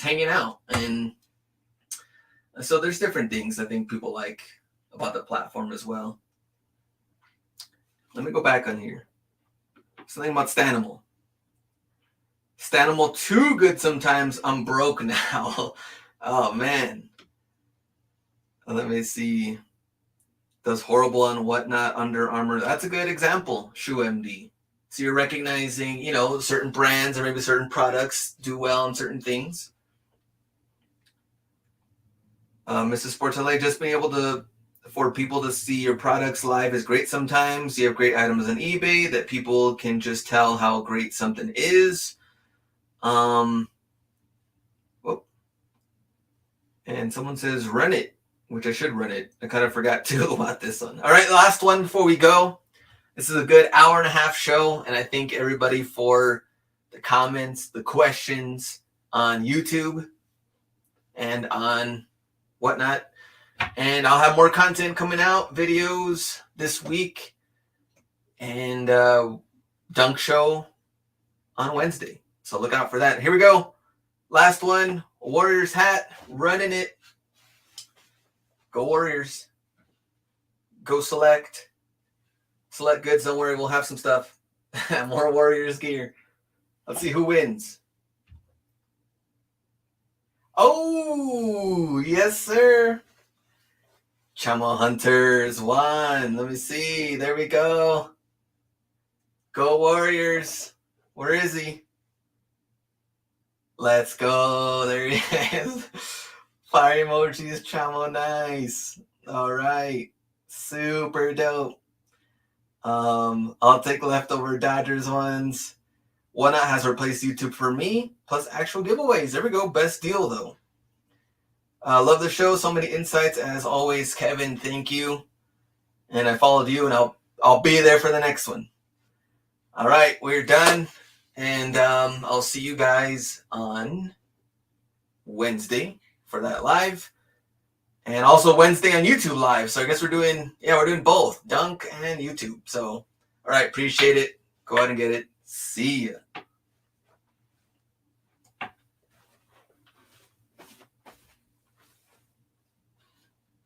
hanging out. And so there's different things I think people like about the platform as well. Let me go back on here. Something about Stanimal. Stanimal too good sometimes. I'm broke now. Oh man. Let me see. Does horrible on Whatnot, Under Armour. That's a good example. Shoe MD. So you're recognizing, certain brands or maybe certain products do well on certain things. Mrs. Sports LA, just being able to, for people to see your products live is great sometimes. You have great items on eBay that people can just tell how great something is. And someone says, run it, which I should run it. I kind of forgot too about this one. All right, last one before we go. This is a good hour and a half show, and I thank everybody for the comments, the questions on YouTube and on Whatnot. And I'll have more content coming out, videos this week, and Dunk Show on Wednesday. So look out for that. Here we go. Last one, Warriors hat, running it. Go Warriors. Go Select. Select goods, don't worry, we'll have some stuff. More Warriors gear. Let's see who wins. Oh, yes, sir. Chamo Hunters won. Let me see. There we go. Go Warriors. Where is he? Let's go. There he is. Fire emojis, Chamo. Nice. All right. Super dope. I'll take leftover Dodgers ones. Whatnot has replaced YouTube for me, plus actual giveaways. There we go. Best deal, though. Love the show. So many insights, as always, Kevin. Thank you. And I followed you, and I'll be there for the next one. All right, we're done. And I'll see you guys on Wednesday for that live. And also Wednesday on YouTube live. So I guess we're doing both, Dunk and YouTube. So, all right, appreciate it. Go ahead and get it. See ya.